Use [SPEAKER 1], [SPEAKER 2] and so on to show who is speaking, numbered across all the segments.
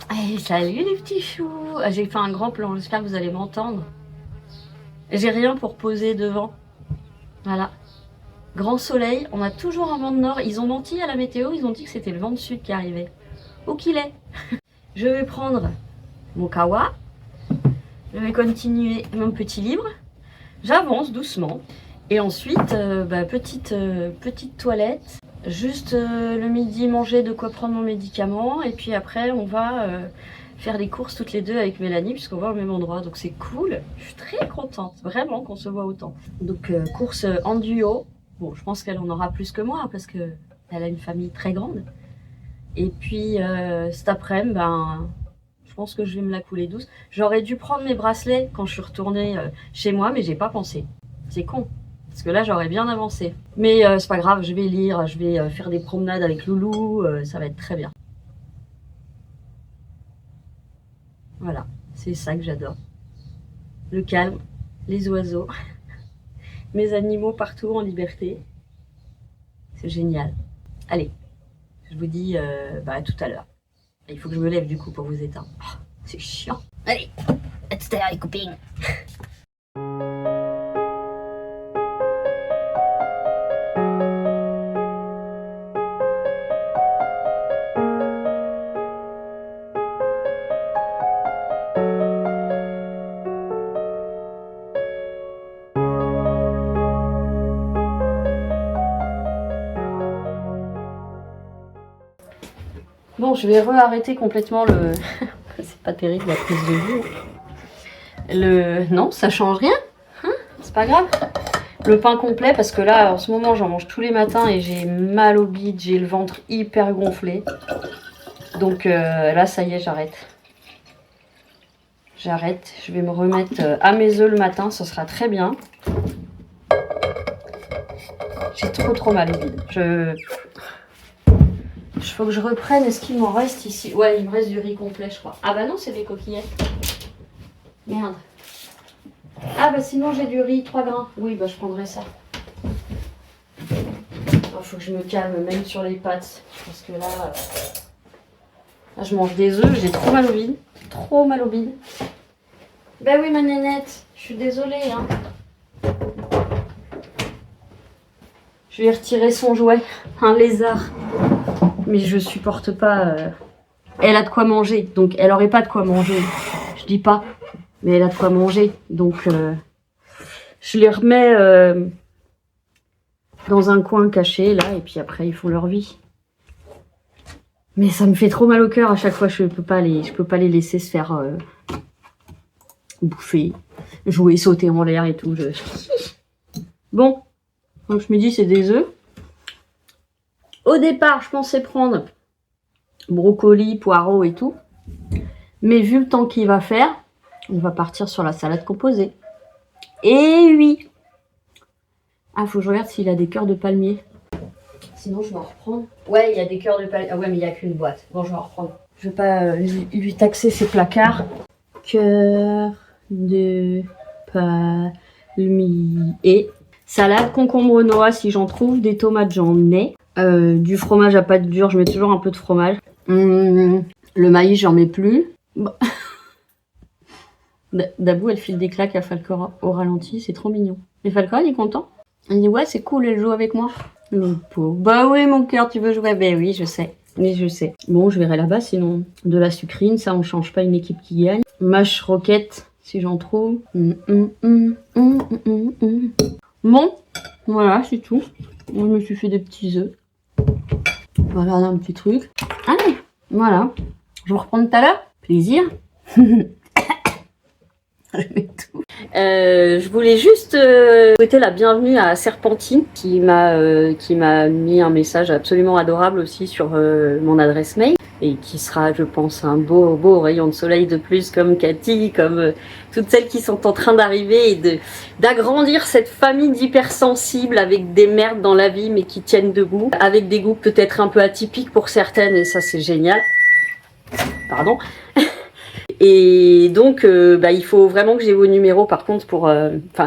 [SPEAKER 1] Hey, salut les petits choux. J'ai fait un grand plan, j'espère que vous allez m'entendre. J'ai rien pour poser devant. Voilà. Grand soleil, on a toujours un vent de nord. Ils ont menti à la météo, ils ont dit que c'était le vent de sud qui arrivait. Où qu'il est. Je vais prendre mon kawa. Je vais continuer mon petit livre. J'avance doucement. Et ensuite, petite toilette. Juste le midi, manger de quoi prendre mon médicament. Et puis après, on va faire les courses toutes les deux avec Mélanie, puisqu'on va au même endroit. Donc c'est cool. Je suis très contente, vraiment, qu'on se voit autant. Donc course en duo. Bon, je pense qu'elle en aura plus que moi, parce qu'elle a une famille très grande. Et puis cet après-midi, je pense que je vais me la couler douce. J'aurais dû prendre mes bracelets quand je suis retournée chez moi, mais j'ai pas pensé. C'est con. Parce que là, j'aurais bien avancé. Mais c'est pas grave, je vais lire, je vais faire des promenades avec Loulou, ça va être très bien. Voilà, c'est ça que j'adore. Le calme, les oiseaux, mes animaux partout en liberté. C'est génial. Allez, je vous dis à tout à l'heure. Il faut que je me lève du coup pour vous éteindre. Oh, c'est chiant. Allez, à tout à l'heure les copines. Bon, je vais re-arrêter complètement le... C'est pas terrible la prise de vue. Non, ça change rien. Hein, c'est pas grave. Le pain complet, parce que là, en ce moment, j'en mange tous les matins et j'ai mal au bide, j'ai le ventre hyper gonflé. Donc là, ça y est, j'arrête. J'arrête. Je vais me remettre à mes œufs le matin, ça sera très bien. J'ai trop mal au bide. Faut que je reprenne. Est-ce qu'il m'en reste ici? Ouais, il me reste du riz complet, je crois. Ah bah non, c'est des coquillettes. Merde. Ah bah sinon j'ai du riz 3 grains. Oui, bah je prendrai ça. Faut que je me calme même sur les pâtes. Parce que là je mange des œufs, j'ai trop mal au bide. Trop mal au bide. Bah oui ma nénette, je suis désolée. Hein. Je vais retirer son jouet. Un lézard. Mais je supporte pas. Elle a de quoi manger, donc elle aurait pas de quoi manger. Je dis pas, mais elle a de quoi manger, donc je les remets dans un coin caché là, et puis après ils font leur vie. Mais ça me fait trop mal au cœur à chaque fois. Je peux pas les laisser se faire bouffer, jouer, sauter en l'air et tout. Bon, donc je me dis c'est des œufs. Au départ, je pensais prendre brocoli, poireaux et tout. Mais vu le temps qu'il va faire, on va partir sur la salade composée. Et oui. Ah, faut que je regarde s'il a des cœurs de palmier. Sinon, je vais en reprendre. Ouais, il y a des cœurs de palmier. Ah ouais, mais il n'y a qu'une boîte. Bon, je vais en reprendre. Je vais pas lui taxer ses placards. Cœur de palmier. Salade, concombre, noix si j'en trouve. Des tomates, j'en ai. Du fromage à pâte dure, je mets toujours un peu de fromage. Le maïs, j'en mets plus. Bah. Dabou, elle file des claques à Falcora au ralenti, c'est trop mignon. Et Falcora, il est content. Il dit ouais, c'est cool, elle joue avec moi. Bah oui, mon cœur, tu veux jouer? Ben oui, je sais. Mais je sais. Bon, je verrai là-bas, sinon de la sucrine, ça on change pas une équipe qui gagne. Mâche roquette, si j'en trouve. Bon, voilà, c'est tout. Je me suis fait des petits œufs. Voilà un petit truc. Allez, voilà. Je vous reprends tout à l'heure. Plaisir. Je voulais juste souhaiter la bienvenue à Serpentine qui m'a mis un message absolument adorable aussi sur mon adresse mail et qui sera, je pense, un beau rayon de soleil de plus comme Cathy, comme toutes celles qui sont en train d'arriver et d'agrandir cette famille d'hypersensibles avec des merdes dans la vie mais qui tiennent debout, avec des goûts peut-être un peu atypiques pour certaines et ça c'est génial. Pardon. Et donc, il faut vraiment que j'ai vos numéros, par contre, pour,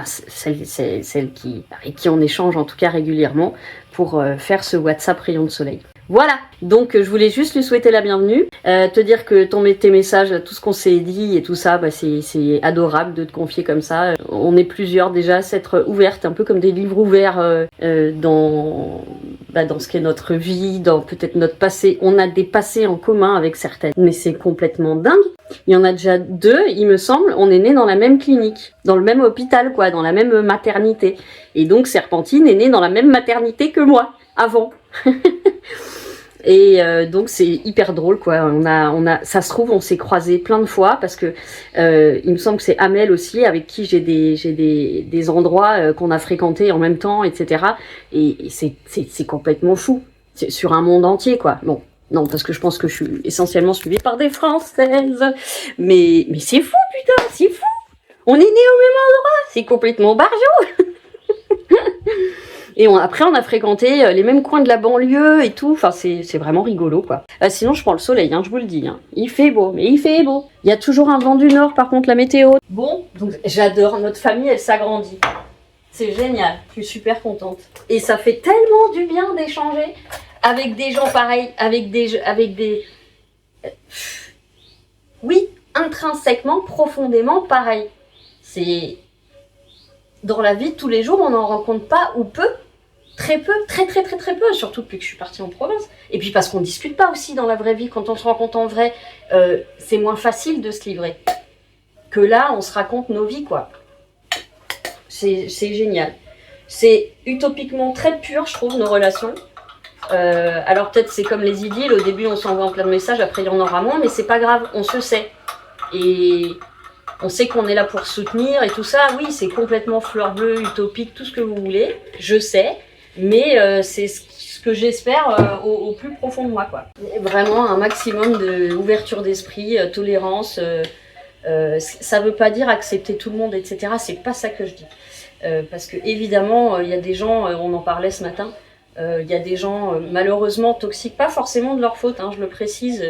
[SPEAKER 1] celles qui on échange en tout cas régulièrement, pour faire ce WhatsApp rayon de soleil. Voilà, donc je voulais juste lui souhaiter la bienvenue, te dire que tes messages, tout ce qu'on s'est dit et tout ça, bah, c'est adorable de te confier comme ça. On est plusieurs déjà à s'être ouvertes, un peu comme des livres ouverts dans ce qu'est notre vie, dans peut-être notre passé. On a des passés en commun avec certaines, mais c'est complètement dingue. Il y en a déjà 2, il me semble, on est nés dans la même clinique, dans le même hôpital, quoi, dans la même maternité. Et donc Serpentine est née dans la même maternité que moi, avant. Et donc c'est hyper drôle quoi. Ça se trouve on s'est croisés plein de fois parce que il me semble que c'est Amel aussi avec qui j'ai des endroits qu'on a fréquentés en même temps, etc. Et c'est complètement fou. C'est sur un monde entier quoi. Bon, non parce que je pense que je suis essentiellement suivie par des Françaises, mais c'est fou putain, c'est fou. On est nés au même endroit, c'est complètement barjot. Et après, on a fréquenté les mêmes coins de la banlieue et tout. Enfin, c'est vraiment rigolo, quoi. Sinon, je prends le soleil, hein, je vous le dis. Hein. Il fait beau, mais il fait beau. Il y a toujours un vent du nord, par contre, la météo. Bon, donc j'adore. Notre famille, elle s'agrandit. C'est génial. Je suis super contente. Et ça fait tellement du bien d'échanger avec des gens pareils, avec des... Oui, intrinsèquement, profondément pareils. C'est... Dans la vie de tous les jours, on n'en rencontre pas ou peu. Très peu, très peu, surtout depuis que je suis partie en province. Et puis parce qu'on discute pas aussi dans la vraie vie, quand on se rencontre en vrai, c'est moins facile de se livrer. Que là, on se raconte nos vies, quoi. C'est génial. C'est utopiquement très pur, je trouve, nos relations. Alors peut-être c'est comme les idylles, au début on s'envoie en plein de messages, après il y en aura moins, mais c'est pas grave, on se sait. Et on sait qu'on est là pour soutenir et tout ça, oui, c'est complètement fleur bleue, utopique, tout ce que vous voulez, je sais. Mais c'est ce que j'espère au plus profond de moi, quoi. Vraiment un maximum d'ouverture d'esprit, tolérance. Ça veut pas dire accepter tout le monde, etc. C'est pas ça que je dis. Parce que évidemment, il y a des gens, on en parlait ce matin, il y a des gens malheureusement toxiques, pas forcément de leur faute, hein, je le précise,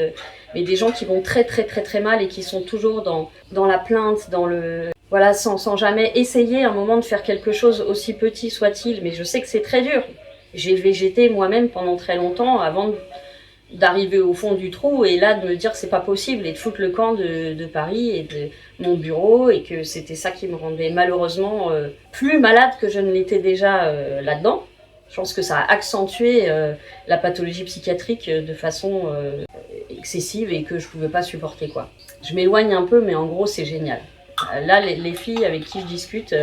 [SPEAKER 1] mais des gens qui vont très mal et qui sont toujours dans la plainte, dans le... Voilà, sans jamais essayer un moment de faire quelque chose aussi petit soit-il, mais je sais que c'est très dur. J'ai végété moi-même pendant très longtemps avant d'arriver au fond du trou et là de me dire que c'est pas possible et de foutre le camp de Paris et de mon bureau et que c'était ça qui me rendait malheureusement plus malade que je ne l'étais déjà là-dedans. Je pense que ça a accentué la pathologie psychiatrique de façon excessive et que je pouvais pas supporter, quoi. Je m'éloigne un peu, mais en gros c'est génial. Là, les filles avec qui je discute,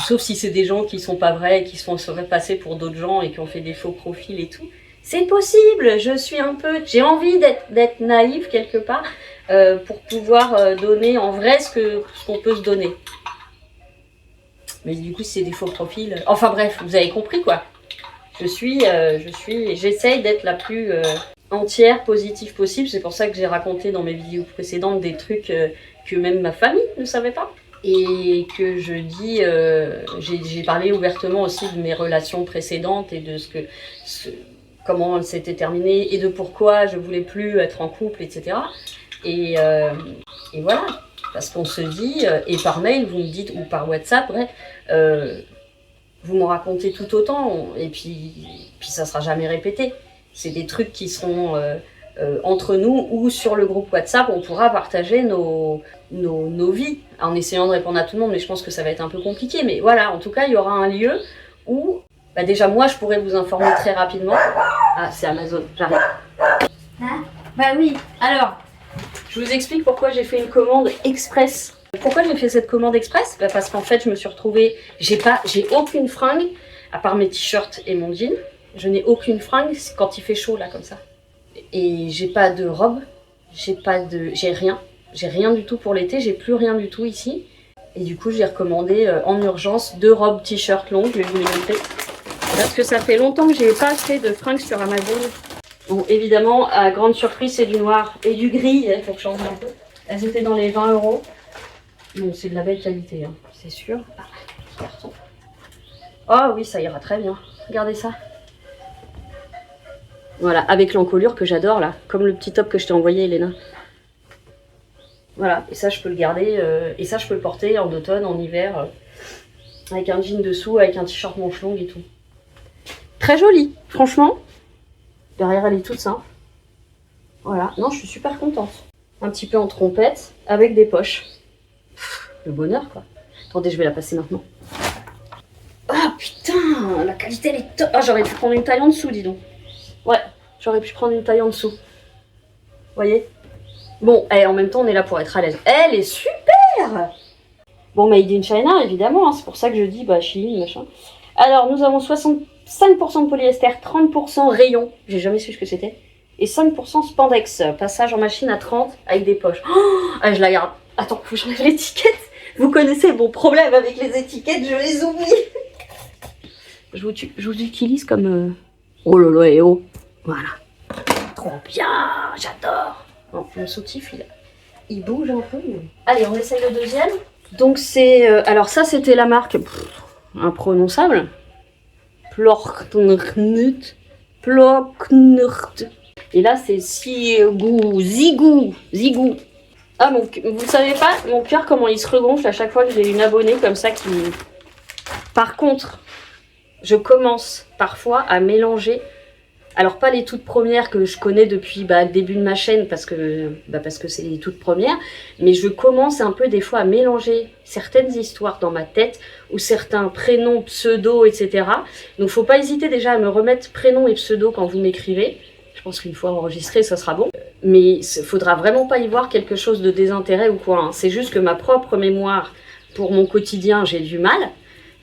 [SPEAKER 1] sauf si c'est des gens qui sont pas vrais, qui se feraient passer pour d'autres gens et qui ont fait des faux profils et tout, c'est possible. J'ai envie d'être naïve quelque part pour pouvoir donner en vrai ce qu'on peut se donner. Mais du coup, c'est des faux profils. Enfin bref, vous avez compris quoi. J'essaye d'être la plus entière, positive possible. C'est pour ça que j'ai raconté dans mes vidéos précédentes des trucs que même ma famille ne savait pas. Et que je dis, j'ai parlé ouvertement aussi de mes relations précédentes et de comment elles s'étaient terminées et de pourquoi je voulais plus être en couple, etc. Et voilà, parce qu'on se dit, et par mail vous me dites, ou par WhatsApp, bref, vous m'en racontez tout autant, et puis ça sera jamais répété. C'est des trucs qui seront entre nous ou sur le groupe WhatsApp, on pourra partager nos vies en essayant de répondre à tout le monde, mais je pense que ça va être un peu compliqué. Mais voilà, en tout cas, il y aura un lieu où, déjà moi, je pourrais vous informer très rapidement. Ah, c'est Amazon, j'arrive. Hein? Bah oui, alors, je vous explique pourquoi j'ai fait une commande express. Pourquoi j'ai fait cette commande express? Parce qu'en fait, je me suis retrouvée, j'ai aucune fringue, à part mes t-shirts et mon jean. Je n'ai aucune fringue quand il fait chaud, là, comme ça. Et j'ai pas de robe, j'ai rien. J'ai rien du tout pour l'été, j'ai plus rien du tout ici. Et du coup, j'ai recommandé en urgence 2 robes t-shirt longues, je vais vous les montrer. Parce que ça fait longtemps que j'ai pas acheté de fringues sur Amazon. Bon, évidemment, à grande surprise, c'est du noir et du gris, il faut que je change un peu. Elles étaient dans les 20 €. Bon, c'est de la belle qualité, hein, c'est sûr. Ah, carton. Oh oui, ça ira très bien. Regardez ça. Voilà, avec l'encolure que j'adore là, comme le petit top que je t'ai envoyé, Elena. Voilà, et ça je peux le garder, et ça je peux le porter en automne, en hiver, avec un jean dessous, avec un t-shirt manche longue et tout. Très joli, franchement. Derrière, elle est toute simple. Voilà, non, je suis super contente. Un petit peu en trompette, avec des poches. Pff, le bonheur, quoi. Attendez, je vais la passer maintenant. Ah, putain, la qualité, elle est top. Ah, j'aurais pu prendre une taille en dessous, dis donc. Ouais, j'aurais pu prendre une taille en dessous. Vous voyez? Bon, et en même temps, on est là pour être à l'aise. Elle est super! Bon, Made in China, évidemment, hein, c'est pour ça que je dis, bah, Chine, machin. Alors, nous avons 65% de polyester, 30% rayon, j'ai jamais su ce que c'était, et 5% spandex, passage en machine à 30 avec des poches. Oh, ah, je la garde. Attends, faut que j'enlève l'étiquette. Vous connaissez mon problème avec les étiquettes, je les oublie. Je vous utilise comme... Oh là là, et oh. Voilà. Trop bien, j'adore. Bon, le soutif, il bouge un peu. Mais... Allez, on essaye le deuxième. Donc c'est... alors ça, c'était la marque imprononçable. Plorknert. Et là, c'est Zigou. Ah, vous savez pas, mon cœur, comment il se regonfle à chaque fois que j'ai une abonnée comme ça qui... Par contre, je commence parfois à mélanger... Alors, pas les toutes premières que je connais depuis le début de ma chaîne, parce que c'est les toutes premières, mais je commence un peu des fois à mélanger certaines histoires dans ma tête, ou certains prénoms, pseudos, etc. Donc, faut pas hésiter déjà à me remettre prénom et pseudo quand vous m'écrivez. Je pense qu'une fois enregistré, ça sera bon. Mais il faudra vraiment pas y voir quelque chose de désintérêt ou quoi. Hein. C'est juste que ma propre mémoire, pour mon quotidien, j'ai du mal.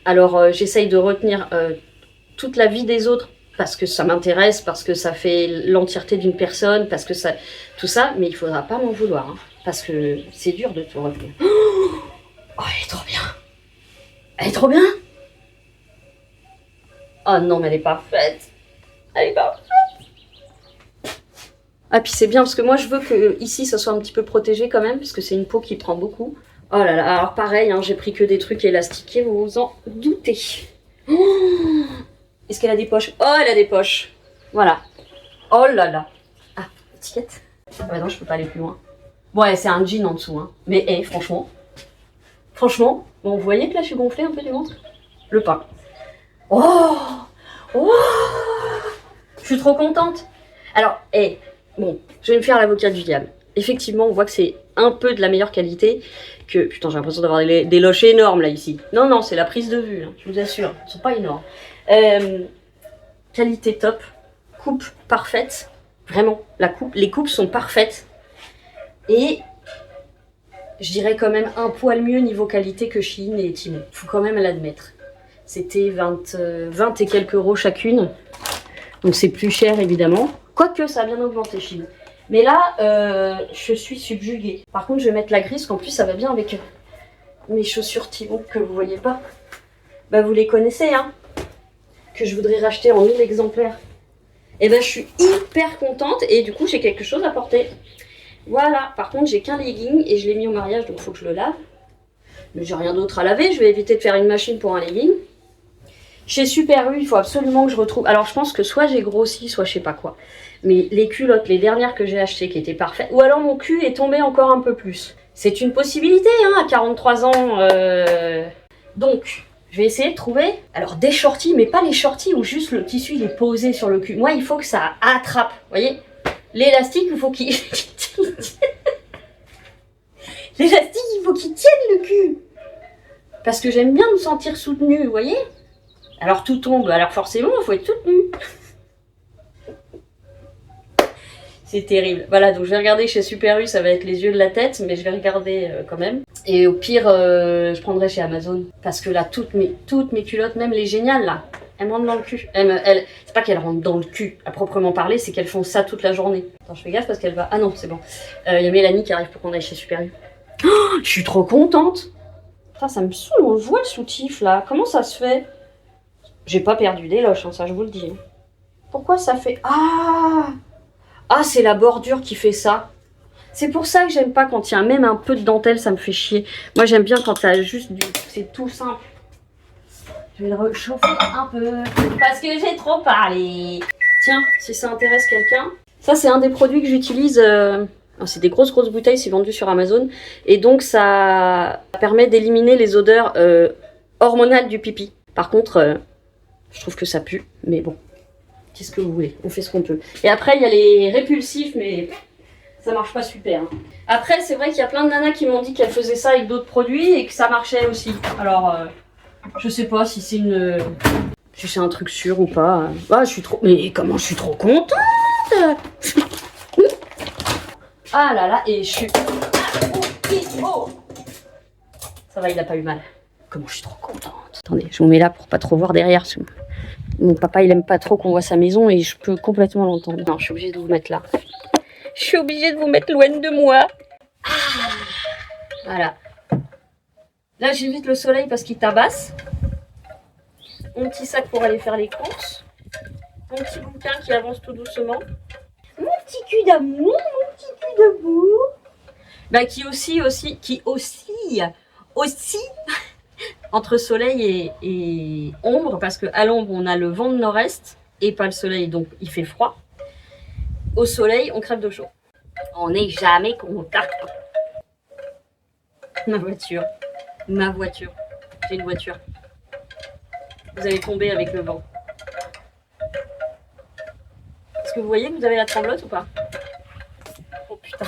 [SPEAKER 1] Alors, j'essaye de retenir toute la vie des autres, parce que ça m'intéresse, parce que ça fait l'entièreté d'une personne, parce que ça... Tout ça, mais il faudra pas m'en vouloir, hein, parce que c'est dur de tout retenir. Oh, elle est trop bien. Elle est trop bien. Oh non, mais elle est parfaite. Elle est parfaite. Ah, puis c'est bien, parce que moi, je veux que ici, ça soit un petit peu protégé quand même, parce que c'est une peau qui prend beaucoup. Oh là là, alors pareil, hein, j'ai pris que des trucs élastiqués, vous vous en doutez. Oh, est-ce qu'elle a des poches? Oh, elle a des poches. Voilà. Oh là là. Ah, étiquette. Ah bah non, je peux pas aller plus loin. Bon, ouais, c'est un jean en dessous, hein. Mais, franchement. Franchement, bon, vous voyez que là, je suis gonflée un peu du ventre? Le pain. Oh! Oh! Je suis trop contente. Alors, bon, je vais me faire l'avocat du diable. Effectivement, on voit que c'est un peu de la meilleure qualité que... Putain, j'ai l'impression d'avoir des loches énormes, là, ici. Non, non, c'est la prise de vue, hein, je vous assure. Ils sont pas énormes. Qualité top, coupe parfaite, vraiment, les coupes sont parfaites, et je dirais quand même un poil mieux niveau qualité que Shein et Temu, faut quand même l'admettre. C'était 20 et quelques euros chacune, donc c'est plus cher évidemment, quoique ça a bien augmenté Shein. Mais là, je suis subjuguée. Par contre, je vais mettre la grise, qu'en plus ça va bien avec mes chaussures Temu que vous voyez pas. Bah vous les connaissez, hein, que je voudrais racheter en 1000 exemplaires. Et ben je suis hyper contente et du coup j'ai quelque chose à porter. Voilà, par contre j'ai qu'un legging et je l'ai mis au mariage donc il faut que je le lave. Mais j'ai rien d'autre à laver, je vais éviter de faire une machine pour un legging. Chez Super U, il faut absolument que je retrouve... Alors je pense que soit j'ai grossi, soit je sais pas quoi. Mais les culottes, les dernières que j'ai achetées qui étaient parfaites, ou alors mon cul est tombé encore un peu plus. C'est une possibilité hein, à 43 ans. Donc... Je vais essayer de trouver, alors des shorties, mais pas les shorties où juste le tissu il est posé sur le cul. Moi, il faut que ça attrape, vous voyez. L'élastique, il faut qu'il... L'élastique, il faut qu'il tienne le cul. Parce que j'aime bien me sentir soutenue, vous voyez. Alors tout tombe, alors forcément, il faut être soutenue. C'est terrible. Voilà, donc je vais regarder chez Super U, ça va être les yeux de la tête, mais je vais regarder quand même. Et au pire, je prendrai chez Amazon. Parce que là, toutes mes culottes, même les géniales, là, elles me rentrent dans le cul. C'est pas qu'elles rentrent dans le cul, à proprement parler, c'est qu'elles font ça toute la journée. Attends, je fais gaffe parce qu'elle va... Ah non, c'est bon. Il y a Mélanie qui arrive pour qu'on aille chez Super U. Oh, je suis trop contente. Putain, ça me saoule, on voit le soutif, là. Comment ça se fait? J'ai pas perdu des loches, hein, ça, je vous le dis. Pourquoi ça fait... Ah, c'est la bordure qui fait ça. C'est pour ça que j'aime pas quand il y a même un peu de dentelle, ça me fait chier. Moi, j'aime bien quand t'as juste du... C'est tout simple. Je vais le réchauffer un peu. Parce que j'ai trop parlé. Tiens, si ça intéresse quelqu'un. Ça, c'est un des produits que j'utilise. C'est des grosses bouteilles, c'est vendu sur Amazon. Et donc, ça permet d'éliminer les odeurs hormonales du pipi. Par contre, je trouve que ça pue, mais bon. Qu'est-ce que vous voulez? On fait ce qu'on peut. Et après, il y a les répulsifs, mais ça marche pas super. Hein. Après, c'est vrai qu'il y a plein de nanas qui m'ont dit qu'elles faisaient ça avec d'autres produits et que ça marchait aussi. Alors, je sais pas si c'est une... si c'est un truc sûr ou pas. Ah, je suis trop... Mais comment je suis trop contente. Ah là là, et je suis... Oh. Ça va, il a pas eu mal. Comment je suis trop contente. Attendez, je vous mets là pour pas trop voir derrière. Mon papa, il aime pas trop qu'on voit sa maison et je peux complètement l'entendre. Non, je suis obligée de vous mettre là. Je suis obligée de vous mettre loin de moi. Ah, voilà. Là, j'évite le soleil parce qu'il tabasse. Mon petit sac pour aller faire les courses. Mon petit bouquin qui avance tout doucement. Mon petit cul d'amour, Bah, qui oscille entre soleil et ombre, parce qu'à l'ombre, on a le vent de nord-est et pas le soleil, donc il fait froid. Au soleil, on crève de chaud. On n'est jamais content. Ma voiture. J'ai une voiture. Vous allez tomber avec le vent. Est-ce que vous voyez que vous avez la tremblote ou pas? Oh putain.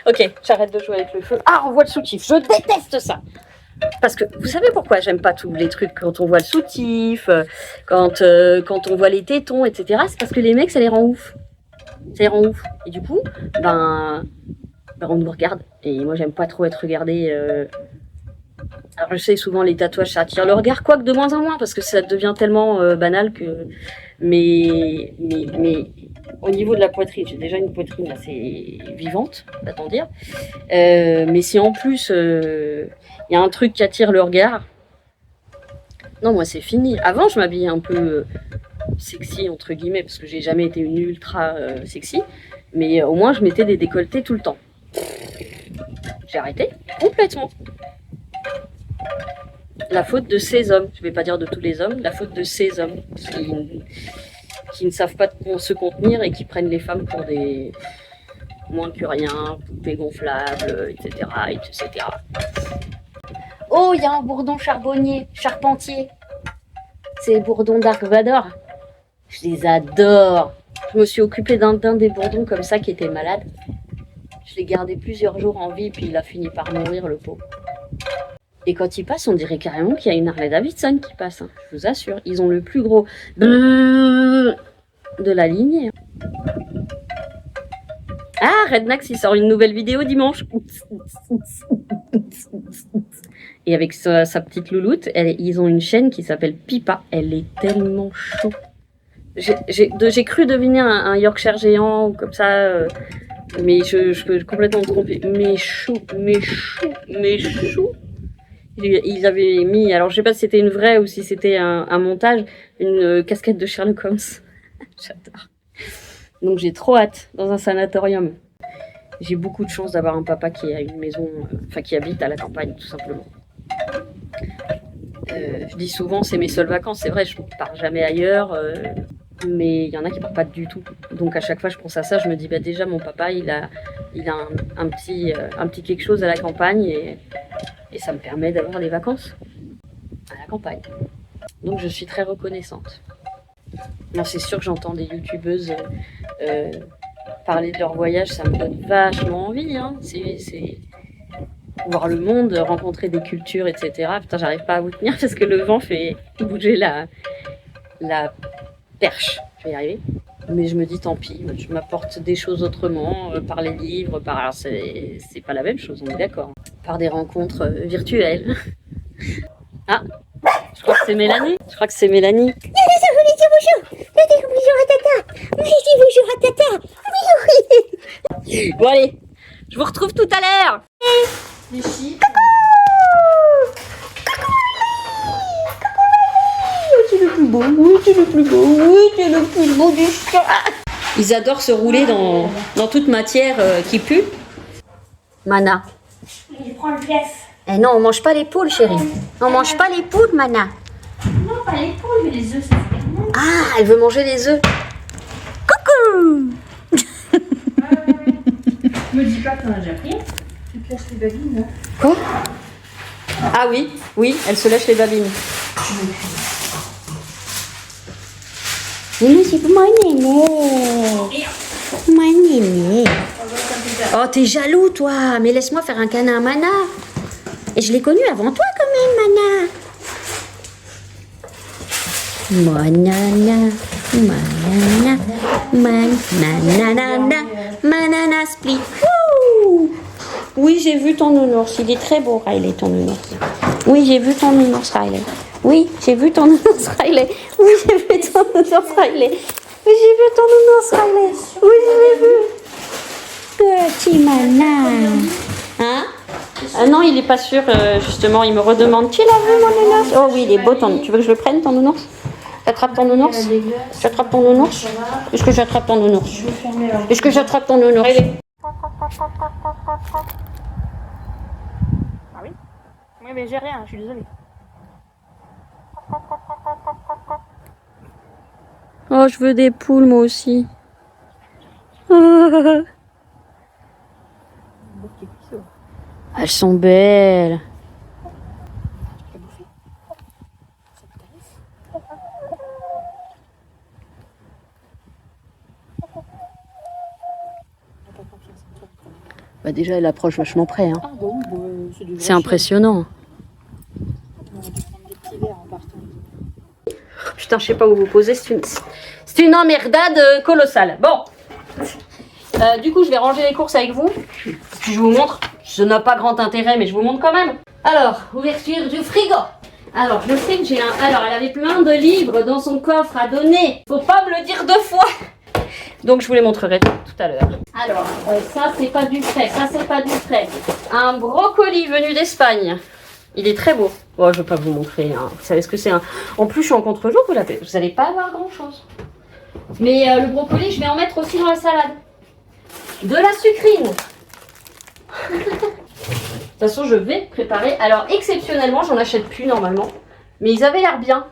[SPEAKER 1] Ok, j'arrête de jouer avec le feu. Ah, on voit le soutif. Je déteste ça. Parce que vous savez pourquoi j'aime pas tous les trucs quand on voit le soutif, quand on voit les tétons, etc. C'est parce que les mecs, ça les rend ouf. Ça les rend ouf. Et du coup, ben on nous regarde. Et moi, j'aime pas trop être regardée. Alors, je sais, souvent, les tatouages, ça attire le regard, quoique de moins en moins, parce que ça devient tellement banal que... Mais au niveau de la poitrine, j'ai déjà une poitrine assez vivante, va-t-on dire. Mais si en plus, il y a un truc qui attire le regard, non, moi, c'est fini. Avant, je m'habillais un peu sexy, entre guillemets, parce que j'ai jamais été une ultra sexy. Mais au moins, je mettais des décolletés tout le temps. J'ai arrêté complètement. La faute de ces hommes, je vais pas dire de tous les hommes, la faute de ces hommes qui ne savent pas se contenir et qui prennent les femmes pour des moins que rien, poupées gonflables, etc., etc. Oh, il y a un bourdon charpentier. C'est les bourdons Dark Vador. Je les adore. Je me suis occupée d'un des bourdons comme ça qui était malade. Je l'ai gardé plusieurs jours en vie, puis il a fini par mourir, le pauvre. Et quand il passe, on dirait carrément qu'il y a une Harley Davidson qui passe. Hein. Je vous assure, ils ont le plus gros de la lignée. Ah, Rednax, il sort une nouvelle vidéo dimanche. Et avec sa petite louloute, ils ont une chaîne qui s'appelle Pipa. Elle est tellement chou. J'ai cru deviner un Yorkshire géant ou comme ça, mais je peux complètement me tromper. Mais chou. Ils avaient mis, alors je sais pas si c'était une vraie ou si c'était un montage, une casquette de Sherlock Holmes. J'adore. Donc j'ai trop hâte dans un sanatorium. J'ai beaucoup de chance d'avoir un papa qui a une maison, qui habite à la campagne tout simplement. Je dis souvent c'est mes seules vacances, c'est vrai, je pars jamais ailleurs, mais il y en a qui partent pas du tout. Donc à chaque fois je pense à ça, je me dis bah déjà mon papa il a un petit quelque chose à la campagne et ça me permet d'avoir des vacances à la campagne. Donc je suis très reconnaissante. Non, c'est sûr que j'entends des youtubeuses parler de leur voyage, ça me donne vachement envie. Hein. C'est voir le monde, rencontrer des cultures, etc. Putain, j'arrive pas à vous tenir parce que le vent fait bouger la perche. Je vais y arriver. Mais je me dis tant pis, je m'apporte des choses autrement, par les livres, alors c'est pas la même chose, on est d'accord. Par des rencontres virtuelles. Ah, je crois que c'est Mélanie. Bonjour à Tata. Oui, bonjour à Tata. Oui. Bon allez, je vous retrouve tout à l'heure. Les chips. Tu es le plus beau, du chat. Ils adorent se rouler dans toute matière qui pue. Mana.
[SPEAKER 2] Il prend le pièce.
[SPEAKER 1] Eh non, on mange pas les poules, chérie. On mange pas les poules, Mana.
[SPEAKER 2] Non, pas les poules, mais les œufs, c'est super bon.
[SPEAKER 1] Ah, elle veut manger les œufs. Coucou.
[SPEAKER 2] Me dis pas que t'en as déjà pris. Tu te lâches les babines, non?
[SPEAKER 1] Quoi? Ah oui, elle se lèche les babines. Nounou, c'est pour mon néné. Mon néné. Oh, t'es jaloux, toi. Mais laisse-moi faire un câlin à Mana. Et je l'ai connu avant toi, quand même, Mana. Manana, manana, manana split. Wouh! Oui, j'ai vu ton nounours. Il est très beau, Riley, ton nounours. Oui, j'ai vu ton nounours, Riley. Oui, j'ai vu ton nounours, Riley. Oui, j'ai vu ton nounours, Riley. Oui, j'ai vu ton nounours, Riley. Oui, je l'ai vu. Petit Mana. Hein? Ah non, il est pas sûr, justement. Il me redemande. Tu l'as vu, mon nounours? Oh oui, il est beau, ton... Tu veux que je le prenne, ton nounours? J'attrape ton nounours? J'attrape ton nounours? Est-ce que j'attrape ton nounours? Est-ce que j'attrape ton nounours? Ah oui? Oui, mais j'ai rien, je suis désolée. Oh, je veux des poules, moi aussi. Elles sont belles. Bah déjà, elle approche vachement près. Hein. C'est impressionnant. Putain, je sais pas où vous poser. C'est une emmerdade colossale. Bon. Du coup, je vais ranger les courses avec vous. Puis je vous montre. Ça n'a pas grand intérêt, mais je vous montre quand même. Alors, ouverture du frigo. Alors, je sais que j'ai un... Alors, elle avait plein de livres dans son coffre à donner. Faut pas me le dire deux fois. Donc, je vous les montrerai tout à l'heure. Alors, ça, c'est pas du frais. Ça, c'est pas du frais. Un brocoli venu d'Espagne. Il est très beau. Bon, je vais pas vous montrer. Hein. Vous savez ce que c'est. Hein. En plus, je suis en contre-jour. Vous n'allez pas avoir grand-chose. Mais le brocoli, je vais en mettre aussi dans la salade. De la sucrine. De toute façon, je vais préparer. Alors, exceptionnellement, j'en achète plus normalement. Mais ils avaient l'air bien.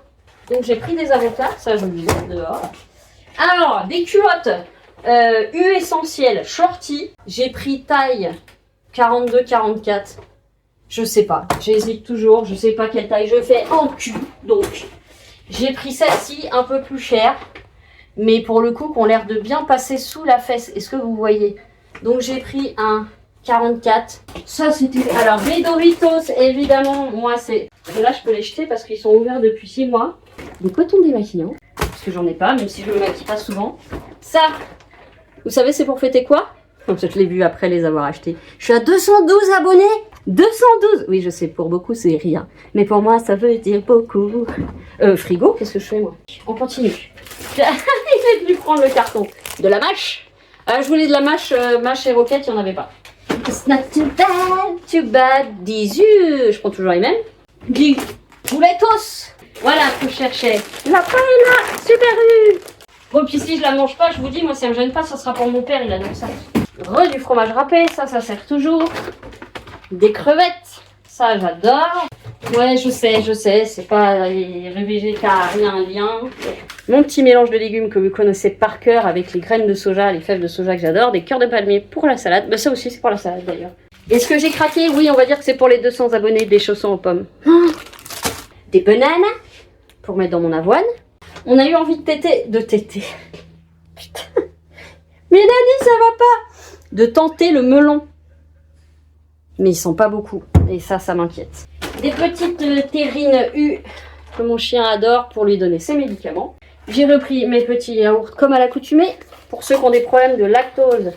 [SPEAKER 1] Donc, j'ai pris des avocats. Ça, je le mets dehors. Alors, des culottes U essentielles shorty. J'ai pris taille 42-44. Je sais pas. J'hésite toujours. Je sais pas quelle taille je fais en cul. Donc, j'ai pris celle-ci un peu plus chère. Mais pour le coup, qui ont l'air de bien passer sous la fesse. Est-ce que vous voyez? Donc, j'ai pris un 44. Ça, c'était... Alors, les Doritos, évidemment, moi, c'est... Là, je peux les jeter parce qu'ils sont ouverts depuis 6 mois. Des cotons démaquillants. Parce que j'en ai pas, même si je me maquille pas souvent. Ça, vous savez, c'est pour fêter quoi? Je l'ai vu après les avoir achetés. Je suis à 212 abonnés. 212. Oui, je sais, pour beaucoup, c'est rien. Mais pour moi, ça veut dire beaucoup. Frigo, qu'est-ce que je fais, moi? On continue. Il est venu prendre le carton. De la mâche. Je voulais de la mâche, mâche et roquette, il n'y en avait pas. It's not too bad. 10 je prends toujours les mêmes. 10 boulettos. Voilà ce que je cherchais. La paella, super U. Bon, puis si je la mange pas, je vous dis, moi, ça me gêne pas, ça sera pour mon père, il adore ça. Du fromage râpé, ça sert toujours. Des crevettes, ça, j'adore. Ouais, je sais, c'est pas les végétariens lien. Mon petit mélange de légumes que vous connaissez par cœur avec les graines de soja, les fèves de soja que j'adore, des cœurs de palmier pour la salade. Bah, ça aussi, c'est pour la salade d'ailleurs. Est-ce que j'ai craqué? Oui, on va dire que c'est pour les 200 abonnés des chaussons aux pommes. Des bananes pour mettre dans mon avoine. On a eu envie de téter. Putain. Mélanie, ça va pas. De tenter le melon. Mais ils sont pas beaucoup. Et ça m'inquiète. Des petites terrines U que mon chien adore pour lui donner ses médicaments. J'ai repris mes petits yaourts comme à l'accoutumée. Pour ceux qui ont des problèmes de lactose.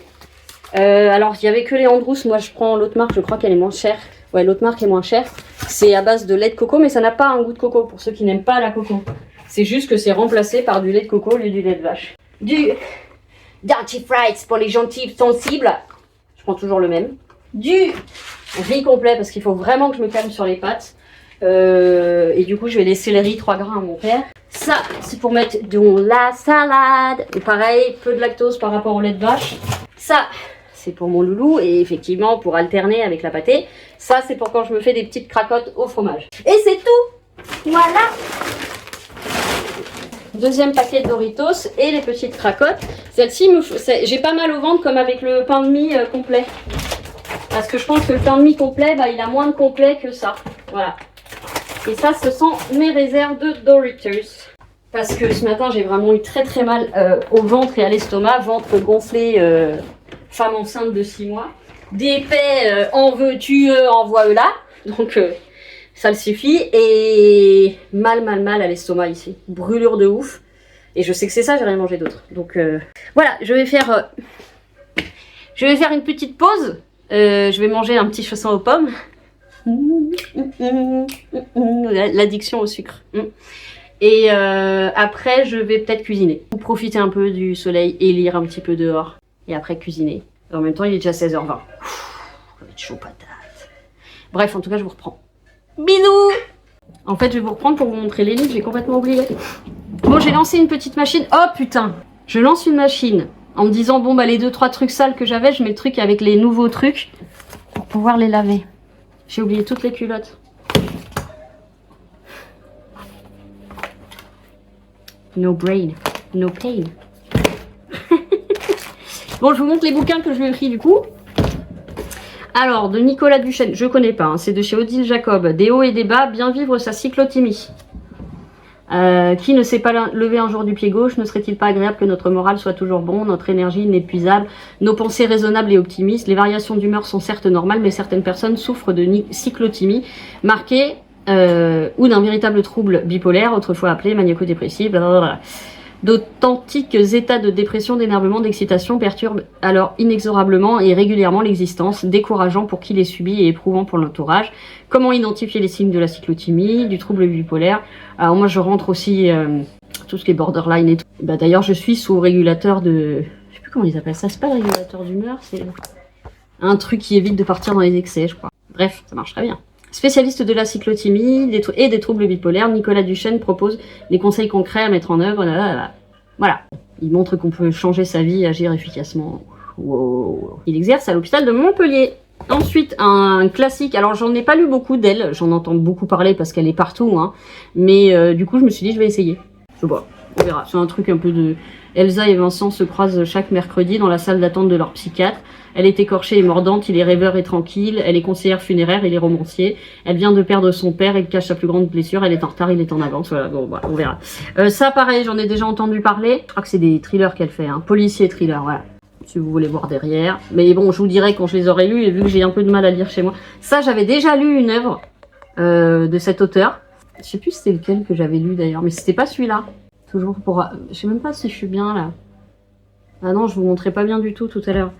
[SPEAKER 1] Alors, il n'y avait que les Androus. Moi, je prends l'autre marque. Je crois qu'elle est moins chère. Ouais, l'autre marque est moins chère. C'est à base de lait de coco, mais ça n'a pas un goût de coco pour ceux qui n'aiment pas la coco. C'est juste que c'est remplacé par du lait de coco au lieu du lait de vache. Du Dirty Fries pour les gencives sensibles. Je prends toujours le même. Du riz complet parce qu'il faut vraiment que je me calme sur les pâtes. Et du coup, je vais laisser le riz 3 grains à mon père. Ça, c'est pour mettre dans la salade. Et pareil, peu de lactose par rapport au lait de vache. Ça, c'est pour mon loulou. Et effectivement, pour alterner avec la pâtée. Ça, c'est pour quand je me fais des petites cracottes au fromage. Et c'est tout. Voilà. Deuxième paquet de Doritos et les petites cracottes. Celle-ci, j'ai pas mal au ventre comme avec le pain de mie complet. Parce que je pense que le pain de mie complet, bah, il a moins de complet que ça. Voilà. Et ça, ce sont mes réserves de Doritos. Parce que ce matin, j'ai vraiment eu très très mal au ventre et à l'estomac. Ventre gonflé, femme enceinte de 6 mois. Des paix, en veux-tu, en voilà. Donc, ça le suffit. Et mal à l'estomac ici. Brûlure de ouf. Et je sais que c'est ça, j'ai rien mangé d'autre. Donc, voilà, je vais faire une petite pause. Je vais manger un petit chausson aux pommes. L'addiction au sucre. Et après, je vais peut-être cuisiner. Profiter un peu du soleil et lire un petit peu dehors. Et après, cuisiner. Et en même temps, il est déjà 16h20. Ça va être chaud patate. Bref, en tout cas, je vous reprends. Bisous! En fait, je vais vous reprendre pour vous montrer les livres. J'ai complètement oublié. Bon, j'ai lancé une petite machine. Oh putain! Je lance une machine en me disant, bon, bah, les 2-3 trucs sales que j'avais, je mets le truc avec les nouveaux trucs pour pouvoir les laver. J'ai oublié toutes les culottes. No brain, no pain. Bon, je vous montre les bouquins que je lui ai pris du coup. Alors, de Nicolas Duchesne, je connais pas, hein, c'est de chez Odile Jacob. Des hauts et des bas, bien vivre sa cyclothymie. Qui ne sait pas lever un jour du pied gauche, ne serait-il pas agréable que notre morale soit toujours bon, notre énergie inépuisable, nos pensées raisonnables et optimistes. Les variations d'humeur sont certes normales, mais certaines personnes souffrent de cyclothymie, marquée ou d'un véritable trouble bipolaire, autrefois appelé maniaco-dépressif, blablabla. D'authentiques états de dépression, d'énervement, d'excitation perturbent alors inexorablement et régulièrement l'existence, décourageant pour qui les subit et éprouvant pour l'entourage. Comment identifier les signes de la cyclothymie, du trouble bipolaire? Alors moi je rentre aussi tout ce qui est borderline et tout. Bah, d'ailleurs je suis sous régulateur de... Je sais plus comment ils appellent ça, c'est pas le régulateur d'humeur, c'est un truc qui évite de partir dans les excès je crois. Bref, ça marche très bien. Spécialiste de la cyclothymie et des troubles bipolaires, Nicolas Duchesne propose des conseils concrets à mettre en œuvre. Voilà, il montre qu'on peut changer sa vie et agir efficacement. Wow. Il exerce à l'hôpital de Montpellier. Ensuite, un classique, alors j'en ai pas lu beaucoup d'elle, j'en entends beaucoup parler parce qu'elle est partout, hein. Mais du coup je me suis dit je vais essayer. Je sais pas, on verra. C'est un truc un peu de... Elsa et Vincent se croisent chaque mercredi dans la salle d'attente de leur psychiatre. Elle est écorchée et mordante, il est rêveur et tranquille, elle est conseillère funéraire, il est romancier. Elle vient de perdre son père, il cache sa plus grande blessure, elle est en retard, il est en avance, voilà, bon, bah, on verra. Ça pareil, j'en ai déjà entendu parler, je crois que c'est des thrillers qu'elle fait, hein. Policier thriller, voilà. Si vous voulez voir derrière. Mais bon, je vous dirai quand je les aurai lus, et vu que j'ai un peu de mal à lire chez moi. Ça, j'avais déjà lu une œuvre de cet auteur. Je sais plus c'était lequel que j'avais lu d'ailleurs, mais c'était pas celui-là. Toujours pour... Je sais même pas si je suis bien là. Ah non, je vous montrais pas bien du tout à l'heure.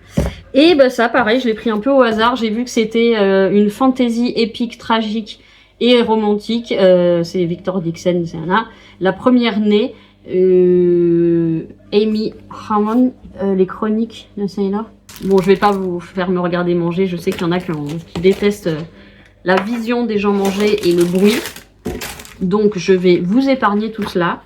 [SPEAKER 1] Et bah ça, pareil, je l'ai pris un peu au hasard. J'ai vu que c'était une fantaisie épique, tragique et romantique. C'est Victor Dixon, c'est un. La première née, Amy Hammond, les chroniques de Sailor. Bon, je vais pas vous faire me regarder manger. Je sais qu'il y en a qui détestent la vision des gens manger et le bruit. Donc, je vais vous épargner tout cela.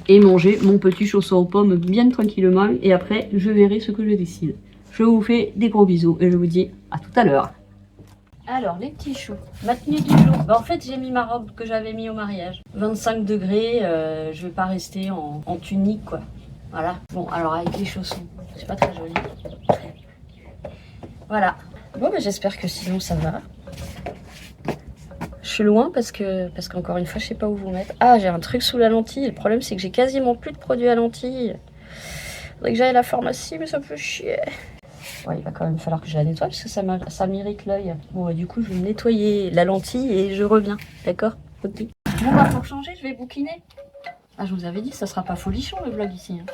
[SPEAKER 1] Et manger mon petit chausson aux pommes bien tranquillement. Et après, je verrai ce que je décide. Je vous fais des gros bisous et je vous dis à tout à l'heure. Alors, les petits choux. Ma tenue du jour. Bah, en fait, j'ai mis ma robe que j'avais mis au mariage. 25 degrés, je vais pas rester en tunique, quoi. Voilà. Bon, alors avec les chaussons, c'est pas très joli. Voilà. Bon, bah, j'espère que sinon ça va. Je suis loin parce qu'encore une fois, je sais pas où vous mettre. Ah, j'ai un truc sous la lentille. Le problème, c'est que j'ai quasiment plus de produits à lentille. Faudrait que j'aille à la pharmacie, mais ça me fait chier. Ouais, il va quand même falloir que je la nettoie parce que ça m'irrite l'œil. Bon, bah, du coup, je vais nettoyer la lentille et je reviens. D'accord? Ok. Bon, bah, pour changer, je vais bouquiner. Ah, je vous avais dit, ça sera pas folichon le vlog ici. Hein.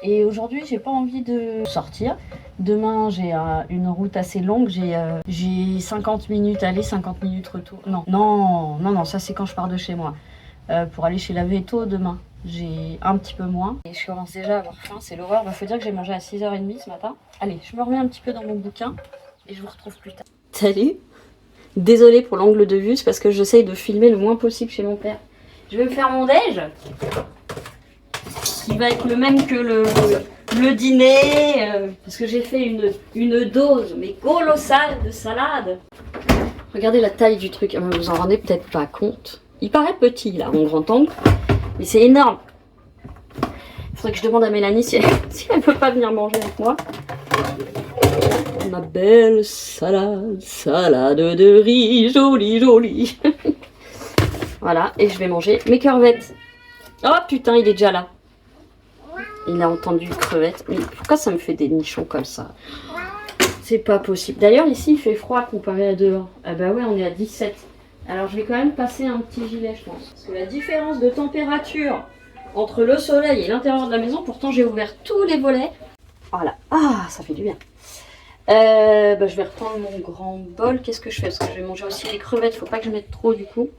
[SPEAKER 1] Et aujourd'hui, j'ai pas envie de sortir. Demain, j'ai une route assez longue. J'ai 50 minutes aller, 50 minutes retour. Non, ça c'est quand je pars de chez moi. Pour aller chez la Veto demain, j'ai un petit peu moins. Et je commence déjà à avoir faim, c'est l'horreur. Bah, faut dire que j'ai mangé à 6h30 ce matin. Allez, je me remets un petit peu dans mon bouquin et je vous retrouve plus tard. Salut! Désolée pour l'angle de vue, c'est parce que j'essaye de filmer le moins possible chez mon père. Je vais me faire mon déj, qui va être le même que le dîner, parce que j'ai fait une dose, mais colossale de salade. Regardez la taille du truc, vous vous en rendez peut-être pas compte. Il paraît petit là, mon grand angle, mais c'est énorme. Il faudrait que je demande à Mélanie si elle peut pas venir manger avec moi. Ma belle salade de riz, jolie. Voilà, et je vais manger mes crevettes Oh putain, il est déjà là. Il a entendu une crevette. Mais pourquoi ça me fait des nichons comme ça? C'est pas possible. D'ailleurs, ici, il fait froid comparé à dehors. Ah bah ouais, on est à 17. Alors, je vais quand même passer un petit gilet, je pense. Parce que la différence de température entre le soleil et l'intérieur de la maison, pourtant, j'ai ouvert tous les volets. Voilà. Ah, ça fait du bien. Bah, je vais reprendre mon grand bol. Qu'est-ce que je fais? Parce que je vais manger aussi les crevettes. Faut pas que je mette trop, du coup.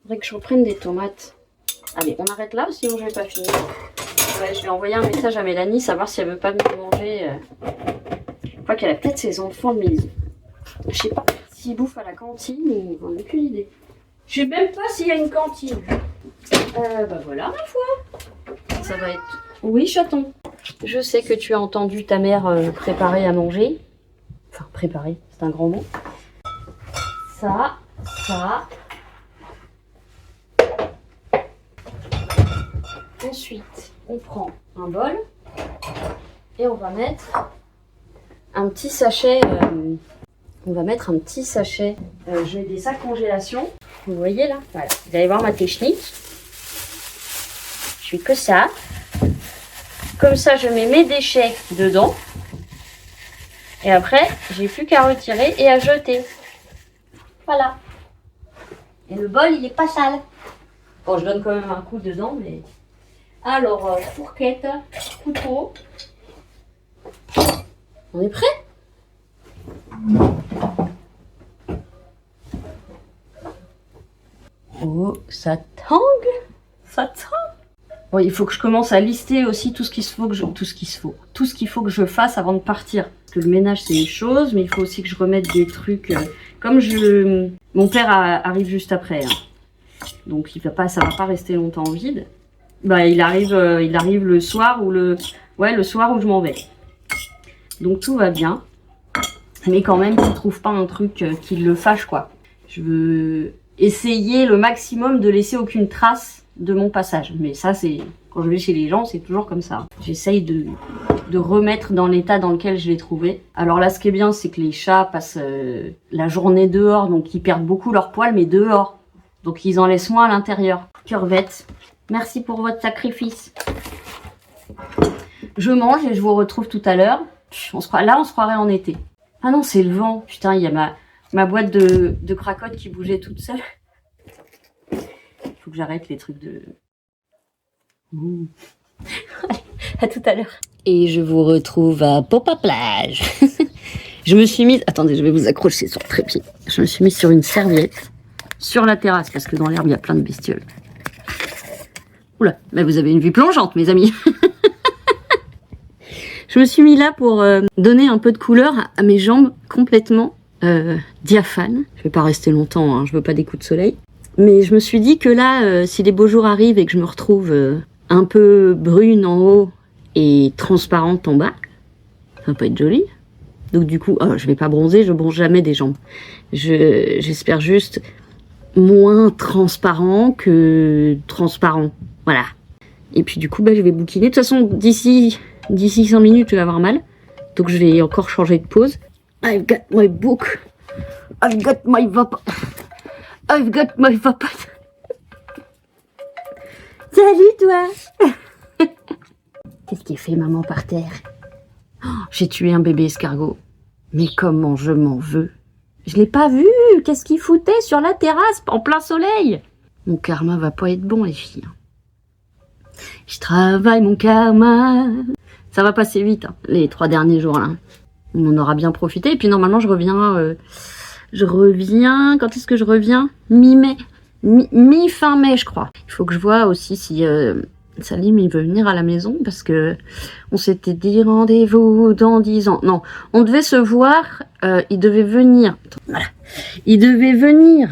[SPEAKER 1] Faudrait que je reprenne des tomates. Allez, on arrête là, sinon je vais pas finir. Ouais, je vais envoyer un message à Mélanie, savoir si elle veut pas venir manger. Je crois qu'elle a peut-être ses enfants le midi. Je sais pas s'ils bouffent à la cantine ou j'en ai aucune idée. Je sais même pas s'il y a une cantine. Bah voilà, ma foi. Ça va être... Oui, chaton. Je sais que tu as entendu ta mère préparer à manger. Enfin, préparer, c'est un grand mot. Ça. Ensuite, on prend un bol et on va mettre un petit sachet. Je mets des sacs congélation. Vous voyez là, voilà. Vous allez voir ma technique. Je fais que ça. Comme ça, je mets mes déchets dedans. Et après, j'ai plus qu'à retirer et à jeter. Voilà. Et le bol, il est pas sale. Bon, je donne quand même un coup dedans, mais... Alors, fourquette, couteau. On est prêt? Oh, ça tangue. Ça tangue. Bon, il faut que je commence à lister aussi tout ce qu'il faut que je fasse avant de partir. Parce que le ménage, c'est une chose, mais il faut aussi que je remette des trucs. Mon père arrive juste après. Hein. Donc, ça va pas rester longtemps vide. Bah, il arrive le soir le soir où je m'en vais. Donc tout va bien. Mais quand même, qu'il trouve pas un truc qui le fâche, quoi. Je veux essayer le maximum de laisser aucune trace de mon passage. Mais ça, c'est quand je vais chez les gens, c'est toujours comme ça. J'essaye de remettre dans l'état dans lequel je l'ai trouvé. Alors là, ce qui est bien, c'est que les chats passent la journée dehors, donc ils perdent beaucoup leur poil, mais dehors. Donc ils en laissent moins à l'intérieur. Curvette. Merci pour votre sacrifice. Je mange et je vous retrouve tout à l'heure. On se croirait en été. Ah non, c'est le vent. Putain, il y a ma boîte de cracottes qui bougeait toute seule. Il faut que j'arrête les trucs de... Ouh. À tout à l'heure. Et je vous retrouve à Popa Plage. Je me suis mise... Attendez, je vais vous accrocher sur le trépied. Je me suis mise sur une serviette sur la terrasse parce que dans l'herbe, il y a plein de bestioles. Oula, mais vous avez une vue plongeante, mes amis. Je me suis mis là pour donner un peu de couleur à mes jambes complètement diaphanes. Je vais pas rester longtemps, hein, je veux pas des coups de soleil. Mais je me suis dit que là, si les beaux jours arrivent et que je me retrouve un peu brune en haut et transparente en bas, ça va pas être joli. Donc du coup, je vais pas bronzer, je bronze jamais des jambes. J'espère juste moins transparent que transparent. Voilà. Et puis du coup, je vais bouquiner. De toute façon, d'ici 5 minutes, je vais avoir mal. Donc je vais encore changer de pose. I've got my book. I've got my vapot. I've got my vapot. Salut toi. Qu'est-ce qu'il fait maman par terre? J'ai tué un bébé escargot. Mais comment je m'en veux. Je l'ai pas vu. Qu'est-ce qu'il foutait sur la terrasse en plein soleil? Mon karma va pas être bon les filles. Je travaille mon karma. Ça va passer vite, hein, les 3 derniers jours là. On en aura bien profité. Et puis normalement je reviens. Quand est-ce que je reviens? Mi-mai. Mi-fin mai, je crois. Il faut que je vois aussi si Salim il veut venir à la maison parce que on s'était dit rendez-vous dans 10 ans. Non, on devait se voir. Il devait venir. Voilà. Il devait venir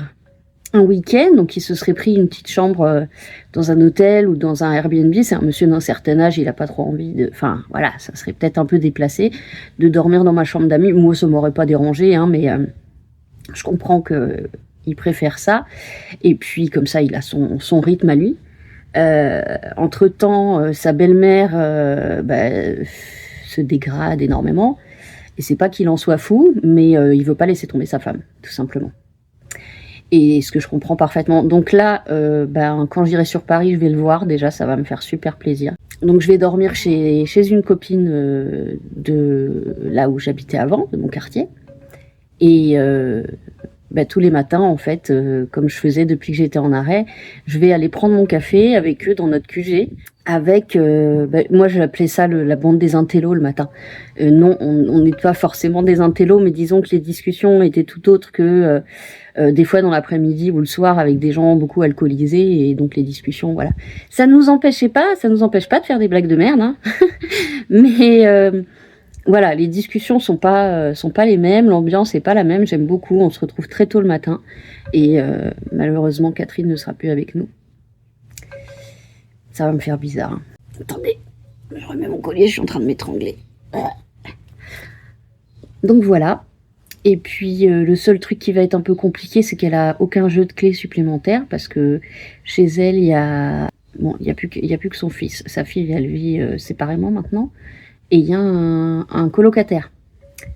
[SPEAKER 1] un week-end, donc il se serait pris une petite chambre dans un hôtel ou dans un Airbnb. C'est un monsieur d'un certain âge, il a pas trop envie de... Enfin, voilà, ça serait peut-être un peu déplacé de dormir dans ma chambre d'amis. Moi, ça m'aurait pas dérangé, hein, mais je comprends que il préfère ça. Et puis, comme ça, il a son rythme à lui. Entre-temps, sa belle-mère se dégrade énormément. Et c'est pas qu'il en soit fou, mais il veut pas laisser tomber sa femme, tout simplement. Et ce que je comprends parfaitement. Donc là, quand j'irai sur Paris, je vais le voir. Déjà, ça va me faire super plaisir. Donc je vais dormir chez une copine de là où j'habitais avant, de mon quartier. Et tous les matins, en fait, comme je faisais depuis que j'étais en arrêt, je vais aller prendre mon café avec eux dans notre QG. Avec, moi je l'appelais ça la bande des intellos le matin. Non, on n'est pas forcément des intellos, mais disons que les discussions étaient tout autres que des fois dans l'après-midi ou le soir avec des gens beaucoup alcoolisés, et donc les discussions, voilà. Ça nous empêche pas de faire des blagues de merde, hein. Mais voilà, les discussions sont pas les mêmes, l'ambiance est pas la même. J'aime beaucoup, on se retrouve très tôt le matin, et malheureusement Catherine ne sera plus avec nous. Ça va me faire bizarre, hein. Attendez, je remets mon collier, je suis en train de m'étrangler. Donc voilà. Et puis le seul truc qui va être un peu compliqué, c'est qu'elle a aucun jeu de clés supplémentaire, parce que chez elle, il y a plus que son fils. Sa fille, elle vit séparément maintenant. Et il y a un colocataire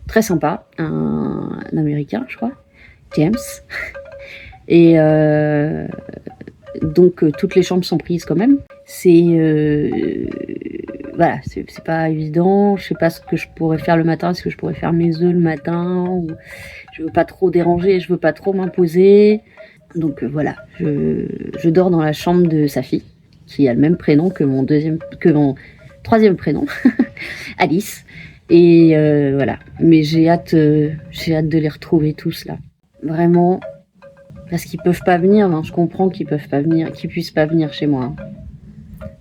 [SPEAKER 1] très sympa, un Américain, je crois, James. Et donc toutes les chambres sont prises quand même. Voilà, c'est pas évident. Je sais pas ce que je pourrais faire le matin. Est-ce que je pourrais faire mes œufs le matin, ou je veux pas trop déranger, je veux pas trop m'imposer. Donc voilà, je dors dans la chambre de sa fille, qui a le même prénom que mon troisième prénom, Alice. Et voilà. Mais j'ai hâte de les retrouver tous là. Vraiment. Parce qu'ils peuvent pas venir, hein. Je comprends qu'ils puissent pas venir chez moi, hein.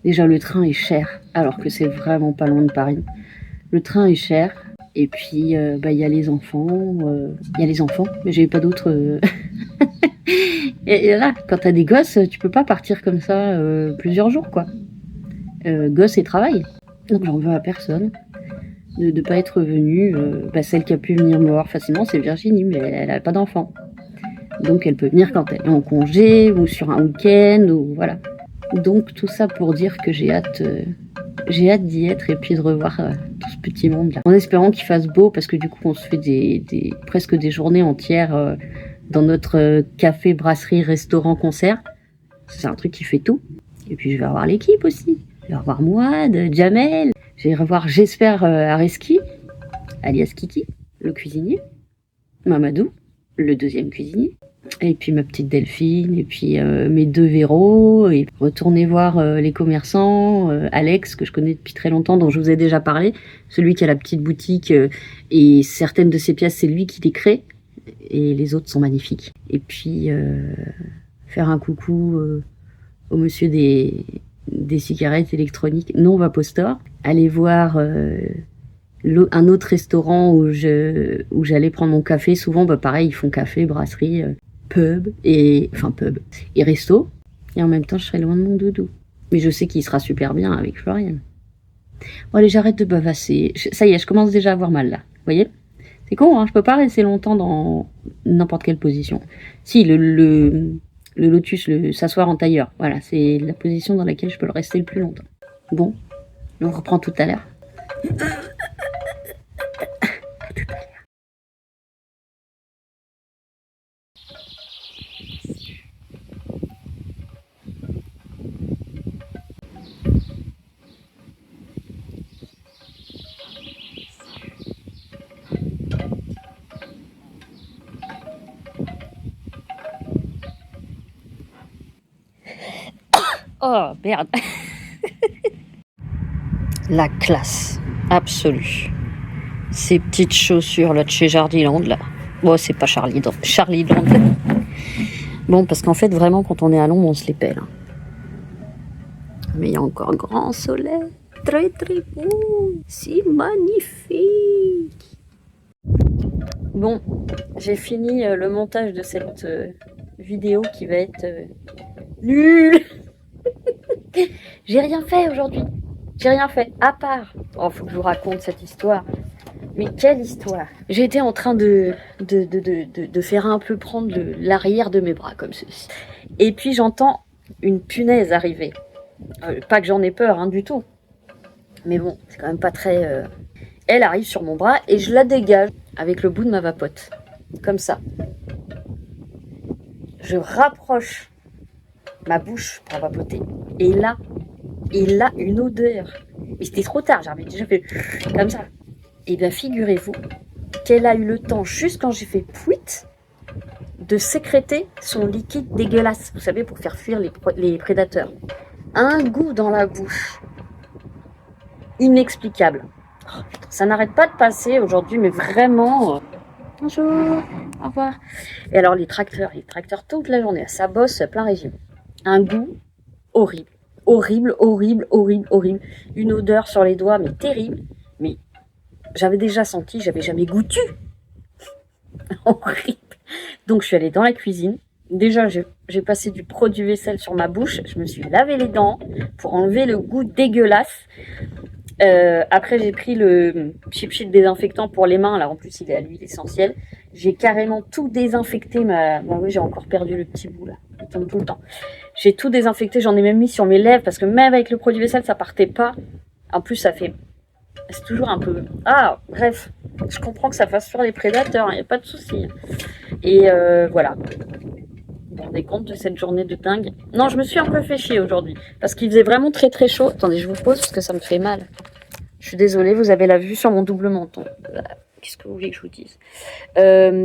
[SPEAKER 1] Déjà, le train est cher, alors que c'est vraiment pas loin de Paris. Le train est cher, et puis il y a les enfants. Mais j'ai pas d'autres. Et là, quand t'as des gosses, tu peux pas partir comme ça plusieurs jours, quoi. Gosses et travail. Donc j'en veux à personne de pas être venue. Celle qui a pu venir me voir facilement, c'est Virginie, mais elle a pas d'enfant. Donc elle peut venir quand elle est en congé, ou sur un week-end, ou voilà. Donc tout ça pour dire que j'ai hâte d'y être, et puis de revoir tout ce petit monde là. En espérant qu'il fasse beau, parce que du coup on se fait presque des journées entières dans notre café, brasserie, restaurant, concert. C'est un truc qui fait tout. Et puis je vais revoir l'équipe aussi. Je vais revoir Mouad, Jamel. Je vais revoir, j'espère, Areski, alias Kiki, le cuisinier. Mamadou, le deuxième cuisinier. Et puis ma petite Delphine, et puis mes deux Véros, et retourner voir les commerçants, Alex, que je connais depuis très longtemps, dont je vous ai déjà parlé, celui qui a la petite boutique, et certaines de ses pièces, c'est lui qui les crée, et les autres sont magnifiques. Et puis faire un coucou au monsieur des cigarettes électroniques, non Vapostor, aller voir un autre restaurant où j'allais prendre mon café. Souvent, pareil, ils font café, brasserie, pub et resto. Et en même temps, je serai loin de mon doudou. Mais je sais qu'il sera super bien avec Florian. Bon, allez, j'arrête de bavasser. Ça y est, je commence déjà à avoir mal là. Vous voyez? C'est con, hein, je peux pas rester longtemps dans n'importe quelle position. Si, le lotus, s'asseoir en tailleur. Voilà, c'est la position dans laquelle je peux le rester le plus longtemps. Bon, on reprend tout à l'heure. Oh, merde. La classe absolue. Ces petites chaussures là de chez Jardiland là. Bon, c'est pas Charlie Land. Bon, parce qu'en fait, vraiment, quand on est à Londres, on se les pèle, hein. Mais il y a encore grand soleil. Très très beau. C'est magnifique. Bon, j'ai fini le montage de cette vidéo qui va être nulle. J'ai rien fait aujourd'hui. J'ai rien fait, à part... Oh, faut que je vous raconte cette histoire. Mais quelle histoire! J'ai été en train de faire un peu prendre l'arrière de mes bras, comme ceci. Et puis j'entends une punaise arriver. Pas que j'en ai peur, hein, du tout. Mais bon, c'est quand même pas très... Elle arrive sur mon bras et je la dégage avec le bout de ma vapote. Comme ça. je rapproche ma bouche pour vapoter. Et là, une odeur. Mais c'était trop tard, j'avais déjà fait comme ça. Et bien, figurez-vous qu'elle a eu le temps, juste quand j'ai fait pouit, de sécréter son liquide dégueulasse. Vous savez, pour faire fuir les prédateurs. Un goût dans la bouche. Inexplicable. Oh, putain, ça n'arrête pas de passer aujourd'hui, mais vraiment... Bonjour, au revoir. Et alors les tracteurs toute la journée, ça bosse plein régime. Un goût horrible. Horrible. Une odeur sur les doigts, mais terrible. Mais j'avais déjà senti, j'avais jamais goûté. Horrible. Donc je suis allée dans la cuisine. Déjà, j'ai passé du produit vaisselle sur ma bouche. Je me suis lavé les dents pour enlever le goût dégueulasse. Après, j'ai pris le Chip Sheet désinfectant pour les mains. Là, en plus, il est à l'huile essentielle. J'ai carrément tout désinfecté. Bon, oui, j'ai encore perdu le petit bout là. Il tombe tout le temps. J'ai tout désinfecté. J'en ai même mis sur mes lèvres parce que même avec le produit vaisselle, ça partait pas. En plus, ça fait... C'est toujours un peu... Ah, bref. Je comprends que ça fasse fuir les prédateurs. Il n'y a pas de souci. Et voilà. Vous vous rendez compte de cette journée de dingue? Non, je me suis un peu fait chier aujourd'hui. Parce qu'il faisait vraiment très très chaud. Attendez, je vous pose parce que ça me fait mal. Je suis désolée, vous avez la vue sur mon double menton. Qu'est-ce que vous voulez que je vous dise?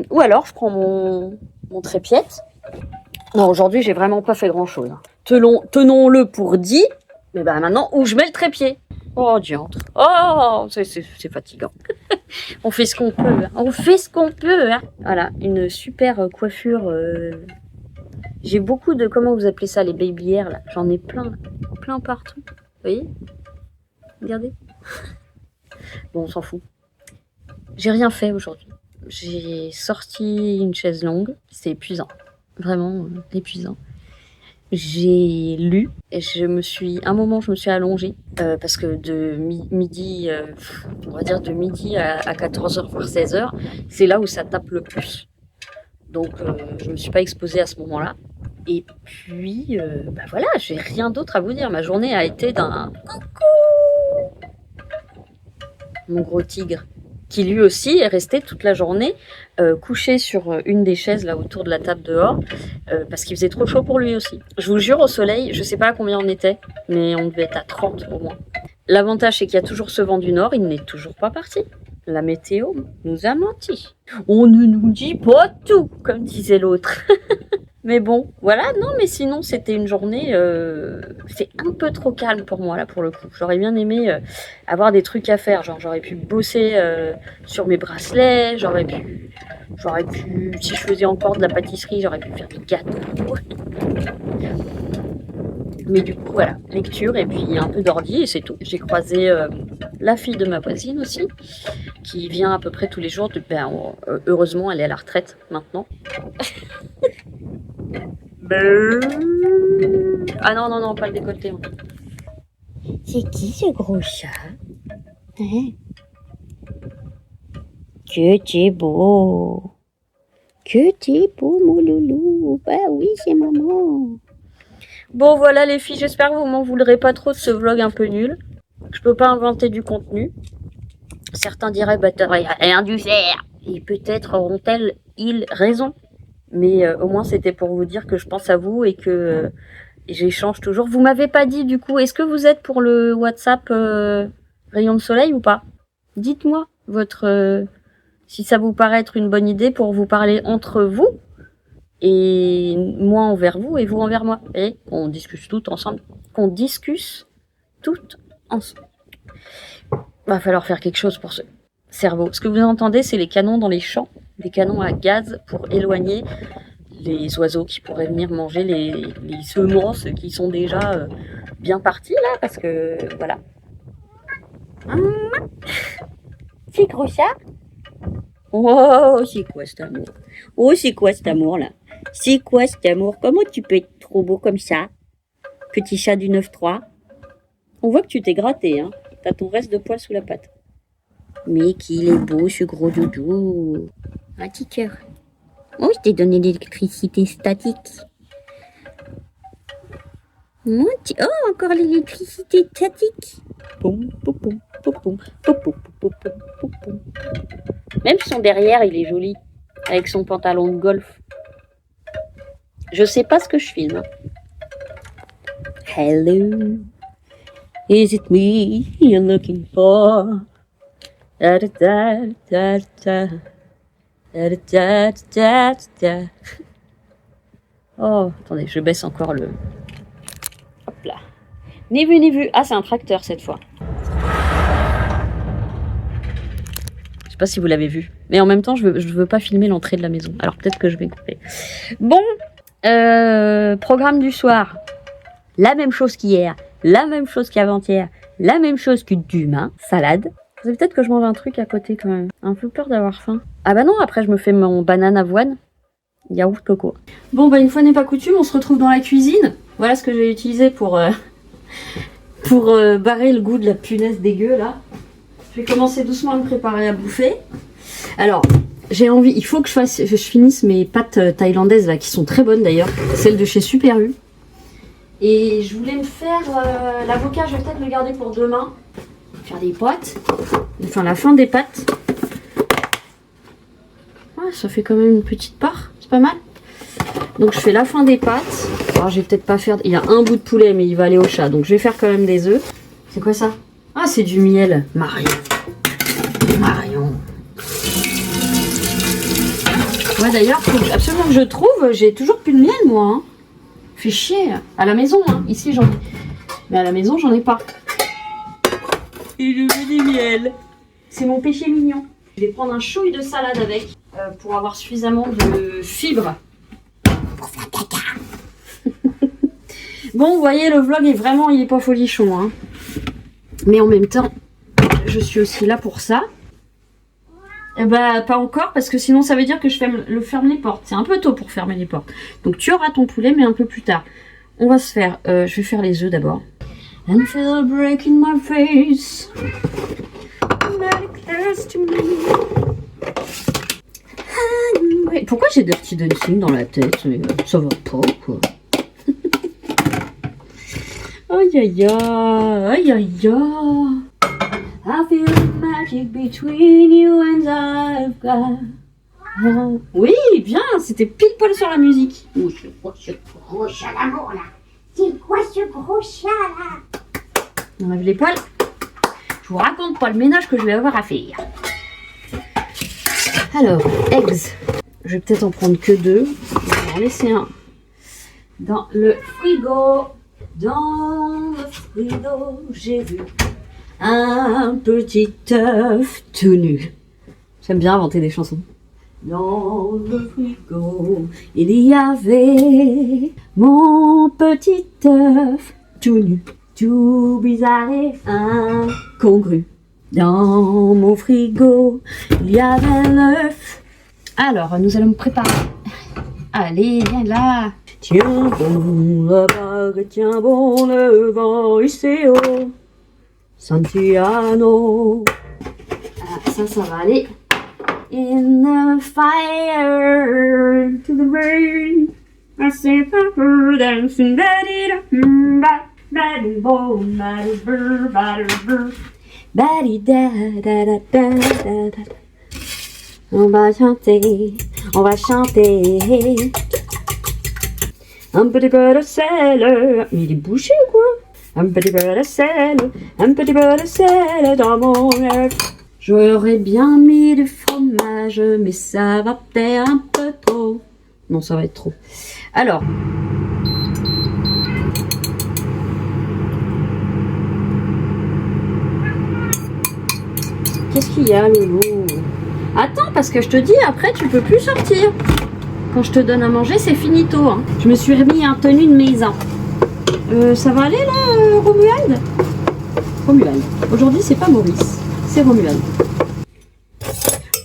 [SPEAKER 1] Ou alors, je prends mon trépied. Non, aujourd'hui, j'ai vraiment pas fait grand-chose. Tenons-le pour dit. Mais ben maintenant, où je mets le trépied? Oh, diantre. Oh, c'est fatigant. On fait ce qu'on peut. Hein. On fait ce qu'on peut. Hein. Voilà, une super coiffure. J'ai beaucoup de... Comment vous appelez ça, les baby hair, là? J'en ai plein partout. Vous voyez? Regardez. Bon, on s'en fout. J'ai rien fait aujourd'hui. J'ai sorti une chaise longue. C'est épuisant. Vraiment épuisant. J'ai lu et un moment je me suis allongée parce que de midi, on va dire de midi à 14h voire 16h, c'est là où ça tape le plus. Donc je me suis pas exposée à ce moment-là. Et puis voilà, j'ai rien d'autre à vous dire. Ma journée a été d'un coucou, mon gros tigre, qui lui aussi est resté toute la journée couché sur une des chaises là autour de la table dehors parce qu'il faisait trop chaud pour lui aussi. Je vous jure, au soleil, je sais pas à combien on était, mais on devait être à 30 au moins. L'avantage c'est qu'il y a toujours ce vent du nord, il n'est toujours pas parti. La météo nous a menti. On ne nous dit pas tout, comme disait l'autre. Mais bon, voilà, non, mais sinon, c'était une journée, c'est un peu trop calme pour moi, là, pour le coup. J'aurais bien aimé avoir des trucs à faire, genre, j'aurais pu bosser sur mes bracelets, j'aurais pu, si je faisais encore de la pâtisserie, j'aurais pu faire des gâteaux. Mais du coup, voilà, lecture et puis un peu d'ordi et c'est tout. J'ai croisé la fille de ma voisine aussi, qui vient à peu près tous les jours. Heureusement, elle est à la retraite maintenant. Ah non, pas le décolleté. C'est qui ce gros chat? Hein? Que t'es beau! Que t'es beau, mon loulou! Bah oui, c'est maman! Bon voilà les filles, j'espère que vous m'en voudrez pas trop de ce vlog un peu nul. Je peux pas inventer du contenu. Certains diraient, bah t'aurais rien dû faire. Et peut-être auront-ils raison. Mais au moins c'était pour vous dire que je pense à vous et que j'échange toujours. Vous m'avez pas dit du coup, est-ce que vous êtes pour le WhatsApp Rayon de Soleil ou pas? Dites-moi si ça vous paraît être une bonne idée pour vous parler entre vous. Et moi envers vous et vous envers moi. Et on discute tout ensemble. Va falloir faire quelque chose pour ce cerveau. Ce que vous entendez, c'est les canons dans les champs. Des canons à gaz pour éloigner les oiseaux qui pourraient venir manger les semences qui sont déjà bien parties là. Parce que voilà. C'est gros chat. Oh, c'est quoi cet amour? Oh, c'est quoi cet amour là? C'est quoi cet amour? Comment tu peux être trop beau comme ça? Petit chat du 9-3. On voit que tu t'es gratté, hein. T'as ton reste de poil sous la patte. Mais qu'il est beau ce gros doudou. Un petit cœur. Oh, je t'ai donné l'électricité statique. Oh, encore l'électricité statique. Poum, poum, poum, poum, poum, poum, poum, poum, poum, poum. Même son derrière, il est joli. Avec son pantalon de golf. Je sais pas ce que je filme. Hello, is it me you're looking for? Da da da da da da da da da. Oh, attendez, je baisse encore le. Hop là. Ni vu ni vu. Ah, c'est un tracteur cette fois. Je sais pas si vous l'avez vu, mais en même temps, je veux pas filmer l'entrée de la maison. Alors peut-être que je vais couper. Bon, programme du soir. La même chose qu'hier, la même chose qu'avant-hier, la même chose que demain. Salade. C'est peut-être que je mange un truc à côté quand même. Un peu peur d'avoir faim. Ah bah non, après je me fais mon banane avoine. Yaourt coco. Bon bah une fois n'est pas coutume, on se retrouve dans la cuisine. Voilà ce que j'ai utilisé pour barrer le goût de la punaise dégueu là. Je vais commencer doucement à me préparer à bouffer. Alors, j'ai envie, il faut que je finisse mes pâtes thaïlandaises là, qui sont très bonnes d'ailleurs. Celles de chez Super U. Et je voulais me faire l'avocat, je vais peut-être le garder pour demain. Faire des pâtes. Enfin, la fin des pâtes. Ah, ça fait quand même une petite part. C'est pas mal. Donc, je fais la fin des pâtes. Alors, je vais peut-être pas faire... Il y a un bout de poulet, mais il va aller au chat. Donc, je vais faire quand même des œufs. C'est quoi ça? Ah, c'est du miel. Marion. Marion. Ouais, d'ailleurs, faut absolument que je trouve. J'ai toujours plus de miel, moi. Hein. Fait chier. À la maison, hein. Ici, j'en ai. Mais à la maison, j'en ai pas. Et je veux du miel. C'est mon péché mignon. Je vais prendre un chouille de salade avec pour avoir suffisamment de fibres. Pour faire caca. Bon, vous voyez, le vlog est vraiment, il est pas folichon. Hein. Mais en même temps, je suis aussi là pour ça. Eh bah, pas encore, parce que sinon ça veut dire que je ferme les portes. C'est un peu tôt pour fermer les portes. Donc tu auras ton poulet, mais un peu plus tard. On va se faire... je vais faire les œufs d'abord. And feel a break in my face. Very close to me. Pourquoi j'ai Dirty Dancing dans la tête? Ça va pas, quoi. Aïe aïe aïe, aïe aïe aïe. I feel the magic between you and I've got. Oui, bien, c'était pile poil sur la musique.
[SPEAKER 3] Oh, c'est quoi ce gros chat d'amour là? C'est quoi ce gros chat là?
[SPEAKER 1] On enlève les poils. Je vous raconte pas le ménage que je vais avoir à faire. Alors, eggs. Je vais peut-être en prendre que 2. Je vais en laisser un dans le frigo. Dans le frigo, j'ai vu un petit œuf tout nu. J'aime bien inventer des chansons. Dans le frigo, il y avait mon petit œuf tout nu, tout bizarre et incongru. Dans mon frigo, il y avait l'œuf. Alors, nous allons préparer. Allez, viens là. Tiens bon la bague, tiens bon le vent, Iseo, Santiano. Ah, ça va aller. In the fire, to the rain, I say pepper dancing, daddy boom, daddy burr, daddy da da da da da da. On va chanter, on va chanter. Un petit peu de sel, mais il est bouché ou quoi? Un petit peu de sel, un petit peu de sel dans mon œuf. J'aurais bien mis du fromage, mais ça va faire un peu trop. Non, ça va être trop. Alors. Qu'est-ce qu'il y a, Loulou? Attends, parce que je te dis, après, tu peux plus sortir. Quand je te donne à manger, c'est finito. Hein. Je me suis remis en tenue de maison. Ça va aller, là, Romuald? Romuald. Aujourd'hui, c'est pas Maurice, c'est Romuald.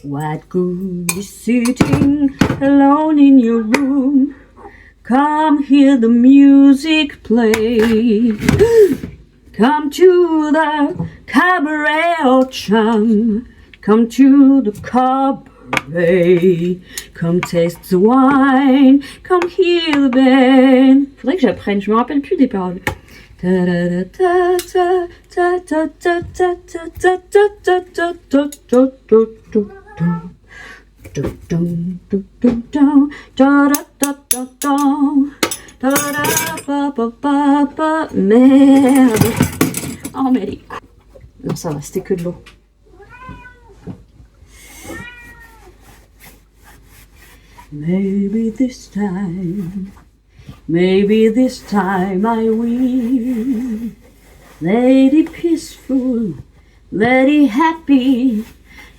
[SPEAKER 1] What good is sitting alone in your room? Come hear the music play. Come to the cabaret, oh chum. Come to the cabaret. Come taste the wine. Come hear the band. Faudrait que j'apprenne, je me rappelle plus des paroles. Merde. Oh mais les coups. Non ça va, c'était que de l'eau. Maybe this time I will. Lady peaceful, lady happy,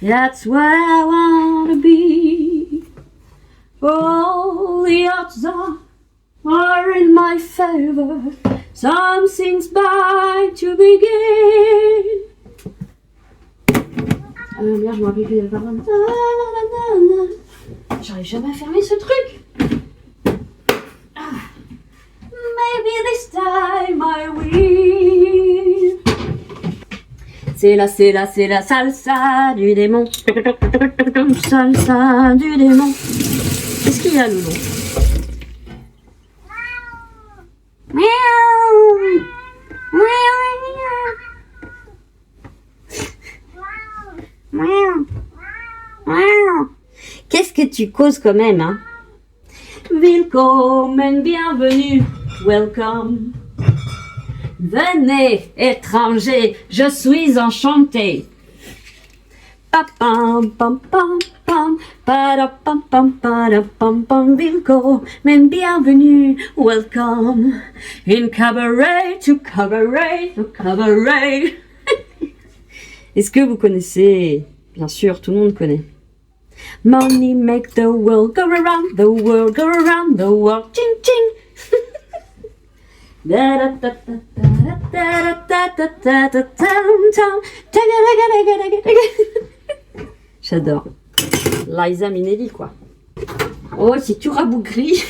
[SPEAKER 1] that's where I wanna be. All the odds are in my favor, something's bound to begin. Merde, je m'en rappelle plus de la parole. J'arrive jamais à fermer ce truc. Maybe this time I will. C'est la salsa du démon. Salsa du démon. Qu'est-ce qu'il y a, Loulou? Miaou. Miaou. Miaou. Qu'est-ce que tu causes quand même, hein? Willkommen, bienvenue, welcome. Venez, étrangers, je suis enchantée. Pa pam pam pam pam, para pam pam para pam pam. Willkommen, bienvenue, welcome. In cabaret to cabaret to cabaret. Est-ce que vous connaissez? Bien sûr, tout le monde connaît. Money make the world go around, the world go around, the world ching ching. J'adore. Liza Minnelli, quoi. Oh, c'est tout rabougri.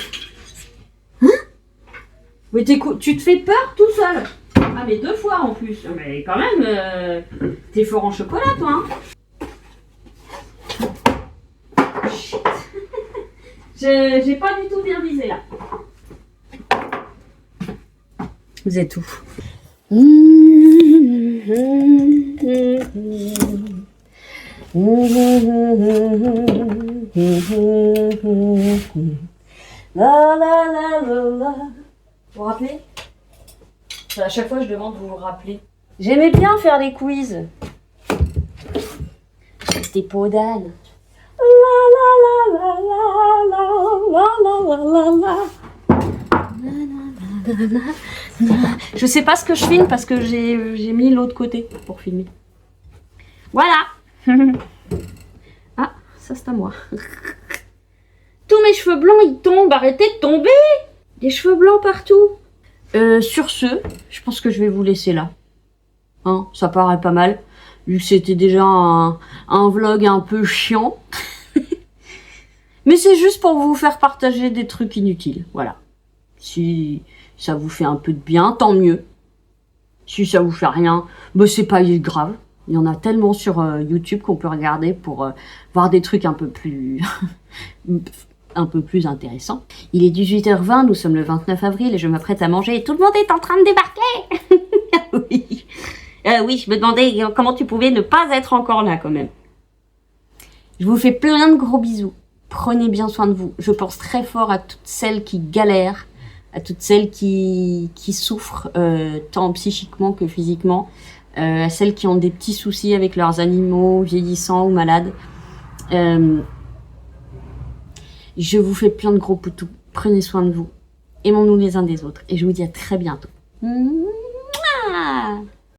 [SPEAKER 1] Hein? Mais tu te fais peur tout seul. Ah, mais 2 fois en plus. Mais quand même, t'es fort en chocolat, toi, hein. J'ai pas du tout bien visé là. Vous êtes où? La la la la la. Vous vous rappelez? À chaque fois je demande vous vous rappelez. J'aimais bien faire les quiz. J'étais peau d'âne. Je sais pas ce que je filme parce que j'ai mis l'autre côté pour filmer. Voilà. Ah, ça c'est à moi. Tous mes cheveux blancs ils tombent, arrêtez de tomber. Des cheveux blancs partout. Sur ce, je pense que je vais vous laisser là. Hein, ça paraît pas mal. Vu que c'était déjà un vlog un peu chiant. Mais c'est juste pour vous faire partager des trucs inutiles. Voilà. Si ça vous fait un peu de bien, tant mieux. Si ça vous fait rien, bah c'est pas grave. Il y en a tellement sur YouTube qu'on peut regarder pour voir des trucs un peu plus un peu plus intéressants. Il est 18h20, nous sommes le 29 avril et je m'apprête à manger et tout le monde est en train de débarquer. Oui. Oui, je me demandais comment tu pouvais ne pas être encore là quand même. Je vous fais plein de gros bisous. Prenez bien soin de vous. Je pense très fort à toutes celles qui galèrent, à toutes celles qui souffrent tant psychiquement que physiquement, à celles qui ont des petits soucis avec leurs animaux vieillissants ou malades. Je vous fais plein de gros poutous. Prenez soin de vous. Aimons-nous les uns des autres. Et je vous dis à très bientôt. Mouah.